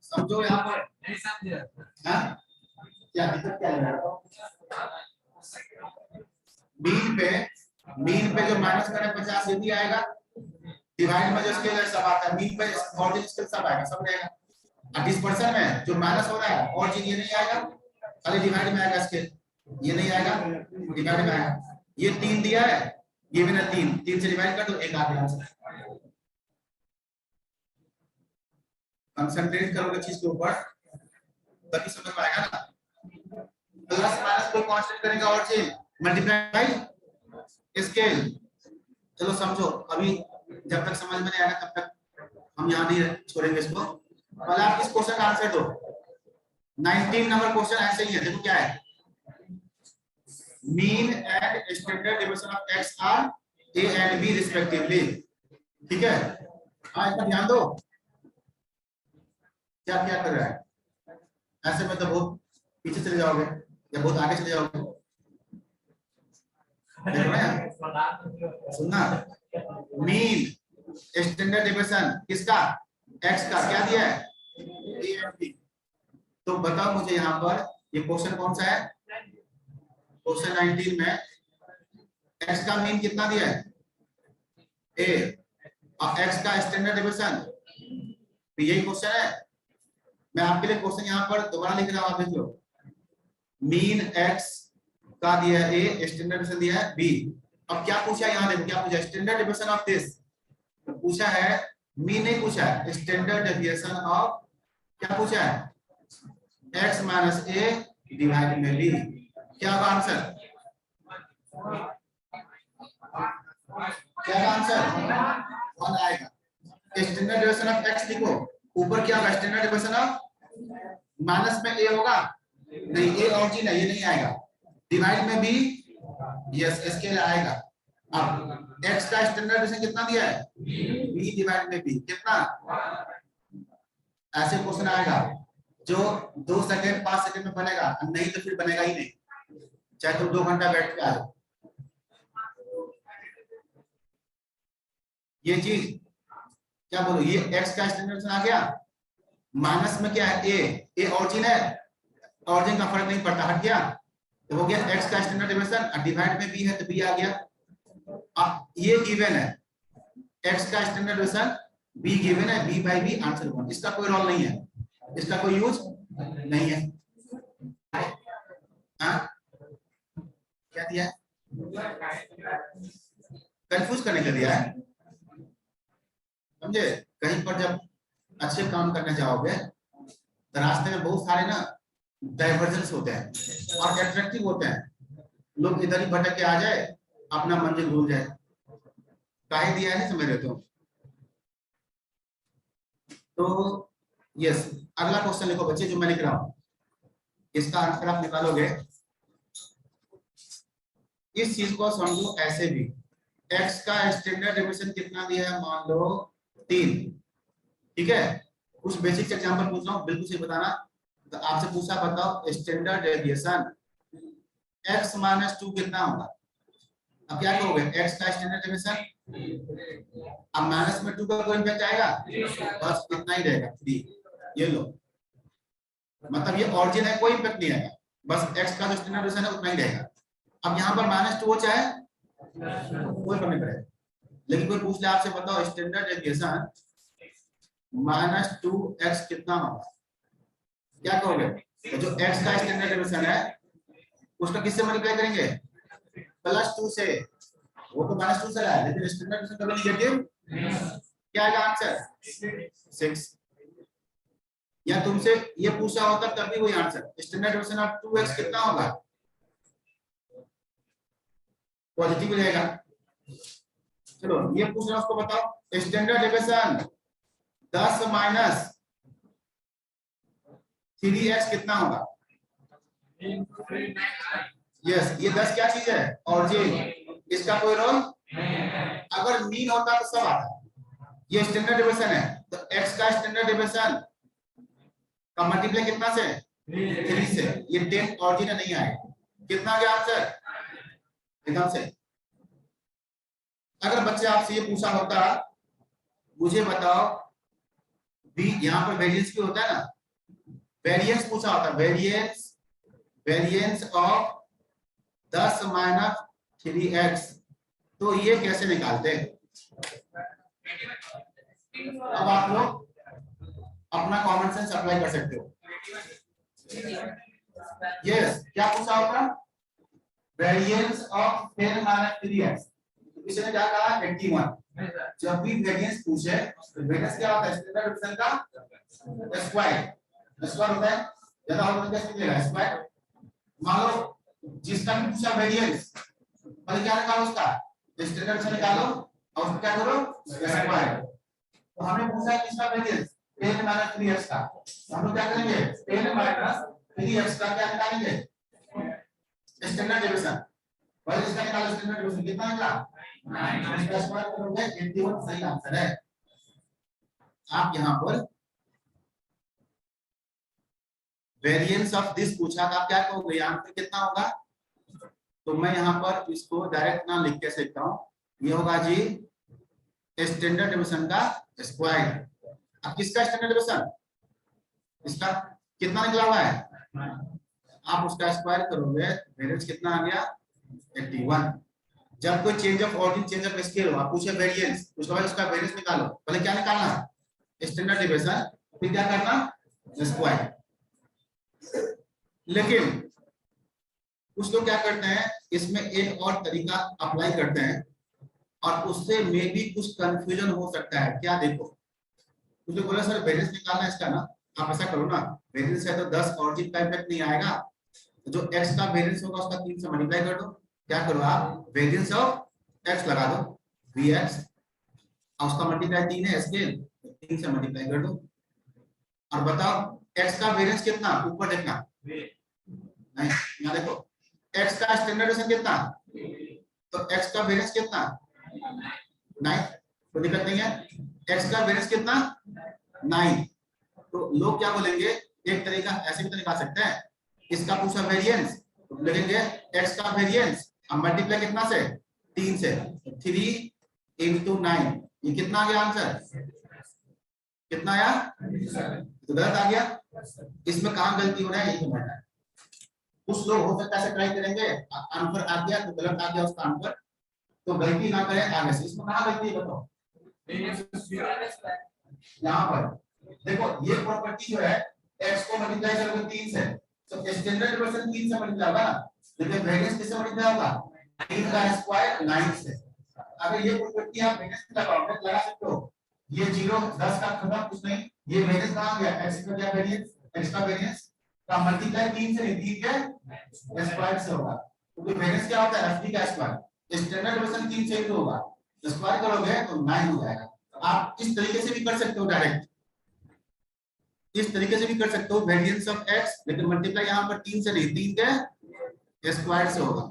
समझो यहाँ पर नहीं समझे? हाँ क्या दिक्कत क्या है? मीन पे जो माइनस करें 50 ये भी आएगा, डिवाइड में जो स्केल है सब आता है, मीन पे ऑरिजिन स्केल सब आएगा, सब रहेगा। और डिस्पर्सन में जो माइनस हो रहा है ऑरिजिन ये नहीं आएगा, खाली डिवाइड में आएगा स्केल, ये नहीं आएगा, डिवाइड में आएगा। ये 3 दिया है, ये भी ना 3 से डिवाइड कर दो, 1 आ गया। कंसंट्रेट करोगे चीज के ऊपर तभी समझ में आएगा ना। प्लस माइनस कोई कांस्टेंट करेगा ऑरिजिन, मल्टीप्लाई स्केल। चलो समझो, अभी जब तक समझ में नहीं आएगा तब तक हम यहाँ नहीं छोड़ेंगे इसको। पहले आप इस क्वेश्चन का आंसर दो। 19 नंबर क्वेश्चन ऐसे ही है, देखो क्या है, mean and standard deviation of X are A and B respectively. ठीक है, हाँ इसका ध्यान दो, क्या क्या कर रहा है। ऐसे में तो बहुत पीछे चले जाओगे या बहुत आगे चले जाओगे। सुनना, मीन स्टैंडर्ड डेविएशन किसका? एक्स का, क्या दिया है? A and B. तो बताओ मुझे यहाँ पर ये क्वेश्चन कौन सा है? क्वेश्चन 19 में एक्स का मीन कितना दिया है? ए, और एक्स का स्टैंडर्ड डेविएशन, यही क्वेश्चन है। मैं आपके लिए क्वेश्चन यहाँ पर दोबारा लिख रहा हूँ, आप देख लो। मीन एक्स का दिया है ए, स्टैंडर्ड डेविएशन दिया है बी। अब क्या पूछा यहाँ, देखो क्या पूछा, स्टैंडर्ड डेविएशन ऑफ दिस पूछा है, मीन नहीं पूछा है, स्टैंडर्ड डेविएशन ऑफ क्या पूछा है? एक्स माइनस ए डिवाइड में बी। क्या होगा आंसर? क्या आंसर? 1 आएगा। स्टैंडर्ड डेविएशन ऑफ एक्स लिखो, ऊपर क्या होगा? स्टैंडर्ड डेविएशन ऑफ माइनस में ए होगा, नहीं ए ऑरिजिन है, ये नहीं आएगा। डिवाइड में बी, यस स्केल आएगा। अब एक्स का स्टैंडर्ड डेविएशन कितना दिया है? बी डिवाइड में बी कितना? ऐसे क्वेश्चन आएगा जो 2 सेकंड 5 सेकंड में बनेगा, नहीं तो फिर बनेगा ही नहीं, चाहे तुम 2 घंटा बैठ के आओ। ये चीज क्या बोलो, ये एक्स का स्टैंडर्ड डेविएशन आ गया, माइनस में क्या है? ए ऑरिजिन है, ऑरिजिन का फर्क नहीं पड़ता, हट गया तो हो गया एक्स का स्टैंडर्ड डेविएशन, डिवाइड में बी है तो बी आ गया। अब ये गिवन है, एक्स का स्टैंडर्ड डेविएशन बी गिवन है, बी बाई बी आंसर 1। इसका कोई रोल नहीं है, इसका कोई यूज नहीं है। हाँ क्या दिया है? कंफ्यूज करने के लिए दिया है, समझे? कहीं पर जब अच्छे काम करने जाओगे तो रास्ते में बहुत सारे ना डाइवर्जेंस होते हैं और अट्रैक्टिव होते हैं, लोग इधर ही भटक के आ जाए, अपना मंजिल भूल जाए। काहे दिया है, समझ रहे तो यस। अगला क्वेश्चन लिखो बच्चे, जो मैं लिख रहा हूं इसका आंसर आप निकालोगे। इस चीज को समझो ऐसे भी, एक्स का स्टैंडर्ड डेविएशन कितना दिया है? मान लो 3, ठीक है। कुछ बेसिक एग्जांपल पूछ रहा हूँ, बिल्कुल सही बताना। तो आपसे पूछा, बताओ स्टैंडर्ड डेविएशन x माइनस 2 कितना होगा? अब क्या कहोगे? x का स्टैंडर्ड डेविएशन, अब माइनस में 2 का कोई इम्पैक्ट आएगा? बस इतना ही रहेगा, 3। ये लो, मतलब ये ऑरिजिन है, कोई इम्पैक्ट नहीं आएगा, बस x का जो स्टैंडर्ड डेविएशन है उतना ही रहेगा। अब यहाँ पर -2 हो चाहे कोई फर्क नहीं पड़ेगा। लेकिन कोई पूछ ले आपसे, बताओ स्टैंडर्ड डेविएशन -2x कितना होगा? क्या कहोगे? तो जो x का स्टैंडर्ड डेविएशन है उसका किससे मल्टीप्लाई करेंगे? +2 से। वो तो -2 से रहा है, लेकिन स्टैंडर्ड डेविएशन कभी नेगेटिव, क्या आएगा आंसर? 6। या तुमसे ये पूछा होता तब भी वही answer, standard deviation of 2x कितना होगा? पॉजिटिव रहेगा। चलो ये पूछ रहा उसको बताओ स्टैंडर्ड डेविएशन 10 माइनस 3x कितना होगा? यस, ये 10 क्या चीज है? ऑरिजिन। इसका कोई रोल अगर मीन होता तो सब आता। ये स्टैंडर्ड डेविएशन है तो x का स्टैंडर्ड डेविएशन का मल्टीप्लाई कितना से? 3 से। ये 10 ऑरिजिन नहीं आएगा। कितना आ गया आंसर? एकदम से। अगर बच्चे आपसे ये पूछा होता मुझे बताओ बी, यहाँ पर वेरिएंस भी होता है ना, वेरिएंस पूछा होता, वेरिएंस ऑफ 10 माइनस 3x, तो ये कैसे निकालते हैं? अब आप लोग अपना कॉमन सेंस अप्लाई कर सकते हो। यस, क्या पूछा होगा? वेरिएंस ऑफ 10 माइनस 3x, इसने क्या कहा? 81। जब भी वेरिएंस पूछे तो वेरिएंस क्या होता है? स्टैंडर्ड डेविएशन का स्क्वायर होता है। ज्यादा और कैसे मिलेगा? स्क्वायर। मान लो जिसका भी पूछा वेरिएंस, पहले क्या निकालो? उसका स्टैंडर्ड डेविएशन निकालो और उसको क्या करो? स्क्वायर। तो हमें पूछा किसका वेरिएंस? 10 माइनस 3x का। हम लोग क्या करेंगे? 10 माइनस 3x का क्या निकालेंगे? Standard deviation. पहले इसका निकालो स्टैंडर्ड डेविएशन, कितना निकला? 9। इसका स्क्वायर करोगे 81 सही आंसर है। आप यहां पर वेरिएंस ऑफ दिस पूछा था, क्या कहोगे? आंसर कितना होगा? तो मैं यहां पर इसको डायरेक्ट ना लिख के सकता हूं, ये होगा जी स्टैंडर्ड डेविएशन का स्क्वायर। अब किसका स्टैंडर्ड डेविएशन? इसका कितना निकला हुआ है? आप उसका स्क्वायर करोगे, वेरिएंस कितना आ गया? 81। जब कोई change of origin, change of scale हो, आप पूछे वेरिएंस, उसके बाद उसका वेरिएंस निकालो। पहले क्या निकालना? स्टैंडर्ड डेविएशन, फिर क्या करना? स्क्वायर। लेकिन कुछ लोग क्या करते हैं, इसमें एक और तरीका अप्लाई करते हैं और उससे मे भी कुछ कंफ्यूजन हो सकता है। क्या? देखो कुछ लोग बोला सर वेरिएंस निकालना इसका ना, आप ऐसा करो ना, वेरिएंस है तो 10 ऑरिजिन का इफेक्ट नहीं आएगा, तो जो x का वेरिएंस होगा उसका 3 से मल्टीप्लाई कर दो। क्या करो आप? वेरिएंस ऑफ x लगा दो, vx, और उसका मल्टीप्लाई 3 है स्केल, 3 से मल्टीप्लाई कर दो। और बताओ x का वेरिएंस कितना? ऊपर देखना, नहीं यहाँ देखो, x का स्टैंडर्ड डेविएशन कितना? तो x का वेरिएंस कितना? 9। तो दिक्कत नहीं है। x का वेरिएंस कितना? 9। तो लोग क्या बोलेंगे, एक तरीका ऐसे भी तो निकाल सकते हैं, इसका पूछा वेरिएंस तो लिखेंगे x का वेरिएंस अब मल्टीप्लाई कितना से? 3 से। 3 into 9, ये कितना आ गया आंसर? कितना आया? तो गलत आ गया। इसमें कहां गलती हो रहा है, यही समझना है। कुछ लोग हो सकता है ट्राई करेंगे, आंसर आ गया तो गलत आ गया उसका आंसर, तो गलती ना करें आगे से। इसमें कहां गलती है बताओ? यहाँ पर देखो, ये प्रॉपर्टी जो है x को मल्टीप्लाई करोगे 3 से, तो स्टैंडर्ड डेविएशन 3 से मल्टीप्लाई होगा ना, लेकिन वेरिएंस किससे मल्टीप्लाई होगा? 3 का स्क्वायर 9 से। अगर ये प्रॉपर्टी आप वेरिएंस लगाओगे, लगा सकते हो, ये 0 10 का खत्म, कुछ नहीं, ये वेरिएंस कहां गया? x का क्या वेरिएंस? x का वेरिएंस का मल्टीप्लाई 3 से नहीं, 3 के स्क्वायर से होगा। तो वेरिएंस क्या होता है? f का स्क्वायर। स्टैंडर्ड डेविएशन 3 से ही तो होगा, स्क्वायर करोगे तो 9 हो जाएगा। आप इस तरीके से भी कर सकते हो, डायरेक्ट इस तरीके से भी कर सकते हो, वेरिएंस ऑफ x, लेकिन मल्टीप्लाई यहाँ पर 3 से नहीं, 3 के स्क्वायर से होगा।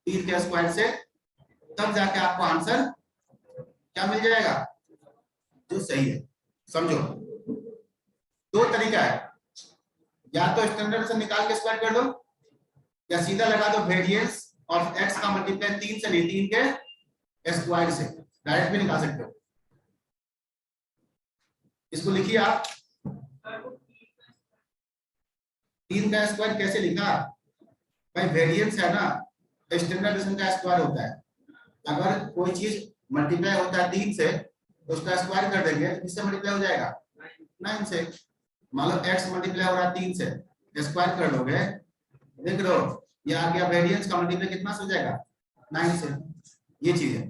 3 के स्क्वायर से, तब जाके आपको आंसर क्या मिल जाएगा? जो सही है। समझो, दो तरीका है, या तो स्टैंडर्ड से निकाल के स्क्वायर कर दो, या सीधा लगा दो वेरिएंस ऑफ x का मल्टीप्लाई 3 से नहीं, 3 के स्क्वायर से, डायरेक्ट भी निकाल सकते हो। इसको लिखिए आप, 3 का स्क्वायर कैसे लिखा भाई? वेरिएंस है ना, स्टैंडर्ड डेविएशन का स्क्वायर होता है। अगर कोई चीज मल्टीप्लाई होता है 3 से तो उसका स्क्वायर कर देंगे, किससे मल्टीप्लाई हो जाएगा? 9 से। मान लो x मल्टीप्लाई हो रहा है 3 से, स्क्वायर कर लोगे, देख लो ये आ गया, वेरिएंस का मल्टीप्लाई कितना से हो जाएगा? 9 से। ये चीज है,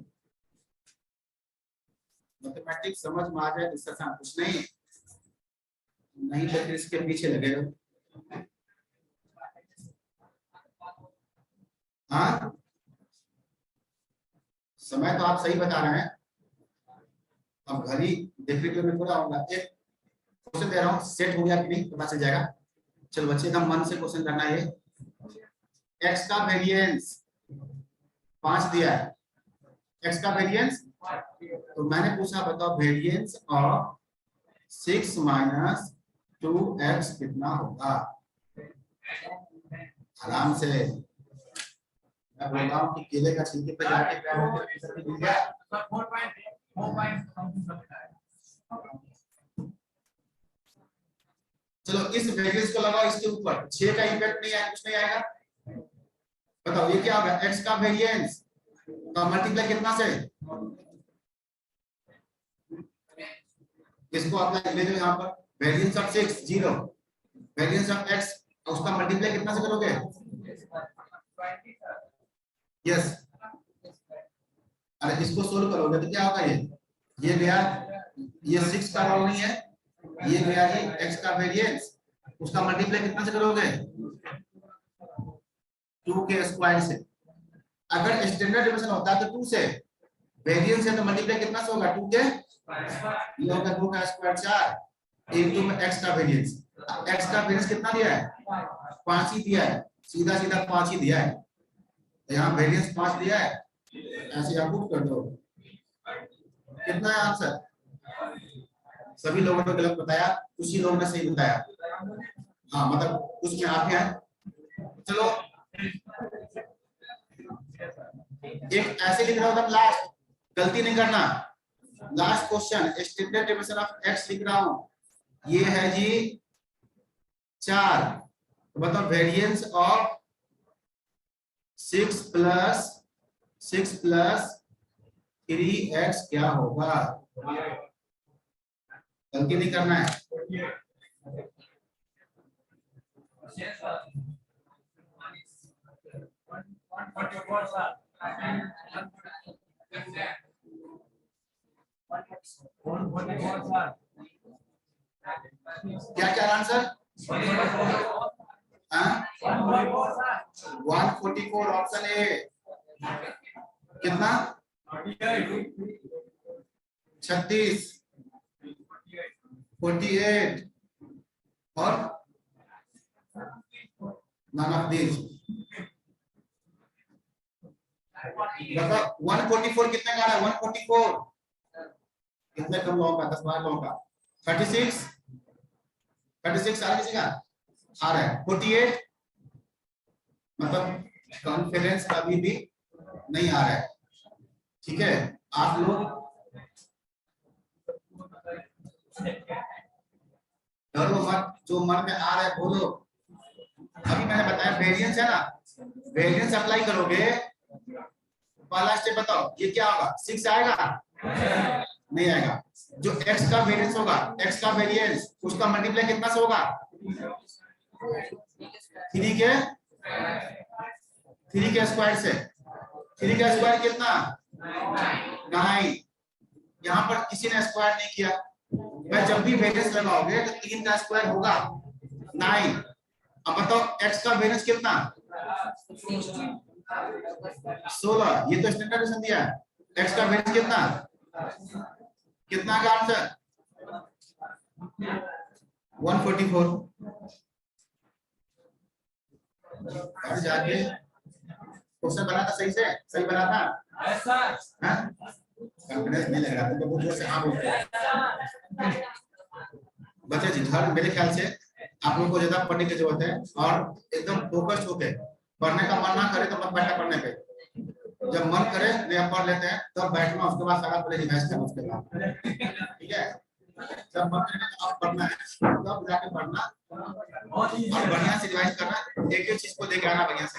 मैथमेटिक्स समझ में आ जाए इससे आसान कुछ नहीं, नहीं तो फिर इसके पीछे लगे रहो। हाँ समय तो आप सही बता रहे हैं, अब घड़ी देखने में थोड़ा होगा। एक क्वेश्चन दे रहा हूँ, सेट हो गया कि नहीं पता चल जाएगा। चलो बच्चे एकदम मन से क्वेश्चन करना है। एक्स का वेरिएंस 5 दिया है, एक्स का वेरिएंस, तो मैंने पूछा बताओ वेरिएंस ऑफ 6 माइनस 2x कितना होगा। आराम से मैं बोल रहा हूँ कि केले का छिलके पे जाके चलो इस वेरिएंस को लगाओ इसके ऊपर, 6 का इफेक्ट नहीं आया, कुछ नहीं आएगा। बताओ ये क्या होगा, x का वेरिएंस का मल्टीप्लाई कितना से, इसको आप ले लो यहाँ पर, variance of 6 0, variance of x उसका मल्टीप्लाई कितना से करोगे, यस। अरे इसको सोल्व करोगे तो क्या होगा, ये गया, ये 6 का रोल नहीं है, ये गया है x का वेरिएंस, उसका मल्टीप्लाई कितना से करोगे, 2 के स्क्वायर से। अगर स्टैंडर्ड डिवीजन होता है तो 2 से, वेरिएंस है तो मल्टीप्लाई कितना से होगा, 2 के, ये होगा 2 का स्क्वायर 4 इनटू में x का वेरिएंस। x का वेरिएंस कितना दिया है, 5 ही दिया है, सीधा सीधा 5 ही दिया है, तो यहाँ वेरिएंस 5 दिया है, ऐसे आप पुट कर दो। कितना है आंसर, सभी लोगों ने गलत बताया, कुछ ही लोगों ने सही बताया, हाँ मतलब कुछ में आप हैं। चलो एक ऐसे लिख रहा हूँ, लास्ट गलती नहीं करना, last question standard definition of x लिख रहा हूँ, ये है जी 4, तो बताओ वेरिएंस ऑफ 6 प्लस 3x क्या होगा, गलती नहीं करना है। क्या क्या आंसर, 144 ऑप्शन ए, कितना 36 48 और none of these। मतलब 144 कितने का है, 144 कितने कम लोगों का, 10 12 लोगों का, 36 आ रहा है, 48 मतलब कॉन्फिडेंस अभी भी नहीं आ रहा है, ठीक है। आप लोग डरो मत, जो मन में आ रहा है बोलो। अभी मैंने बताया वेरिएंस है ना, वेरिएंस अप्लाई करोगे, पहला स्टेप बताओ ये क्या होगा, 6 आएगा, नहीं आएगा। जो x का वेरिएंस होगा, x का वेरिएंस उसका मल्टीप्लाई कितना से होगा, 3 के स्क्वायर से, 3 का स्क्वायर कितना 9, यहाँ पर किसी ने स्क्वायर नहीं किया, मैं जब भी वेरिएंस लगाओगे तो 3 का स्क्वायर होगा 9। अब बताओ x का वेरिएंस कितना 16, ये तो स्टैंडर्ड डिवीजन दिया है, x का वेरिएंस कितना का आंसर 144। घर जाके क्वेश्चन बना था सही से, सही बना था, कॉन्फिडेंस नहीं लग रहा तो बहुत जोर से हाँ बोलते हैं। बच्चे जी घर मेरे ख्याल से आप लोगों को ज्यादा पढ़ने की जरूरत है, और एकदम फोकस्ड होके पढ़ने का मन ना करे तो मत बैठा पढ़ने पे, जब मन करे नया पढ़ लेते हैं तब बैठना, उसके बाद सारा पहले रिवाइज करना उसके बाद, ठीक है। जब मन करे अब पढ़ना है तब जाके पढ़ना और बढ़िया से रिवाइज करना, एक एक चीज को लेके आना बढ़िया से।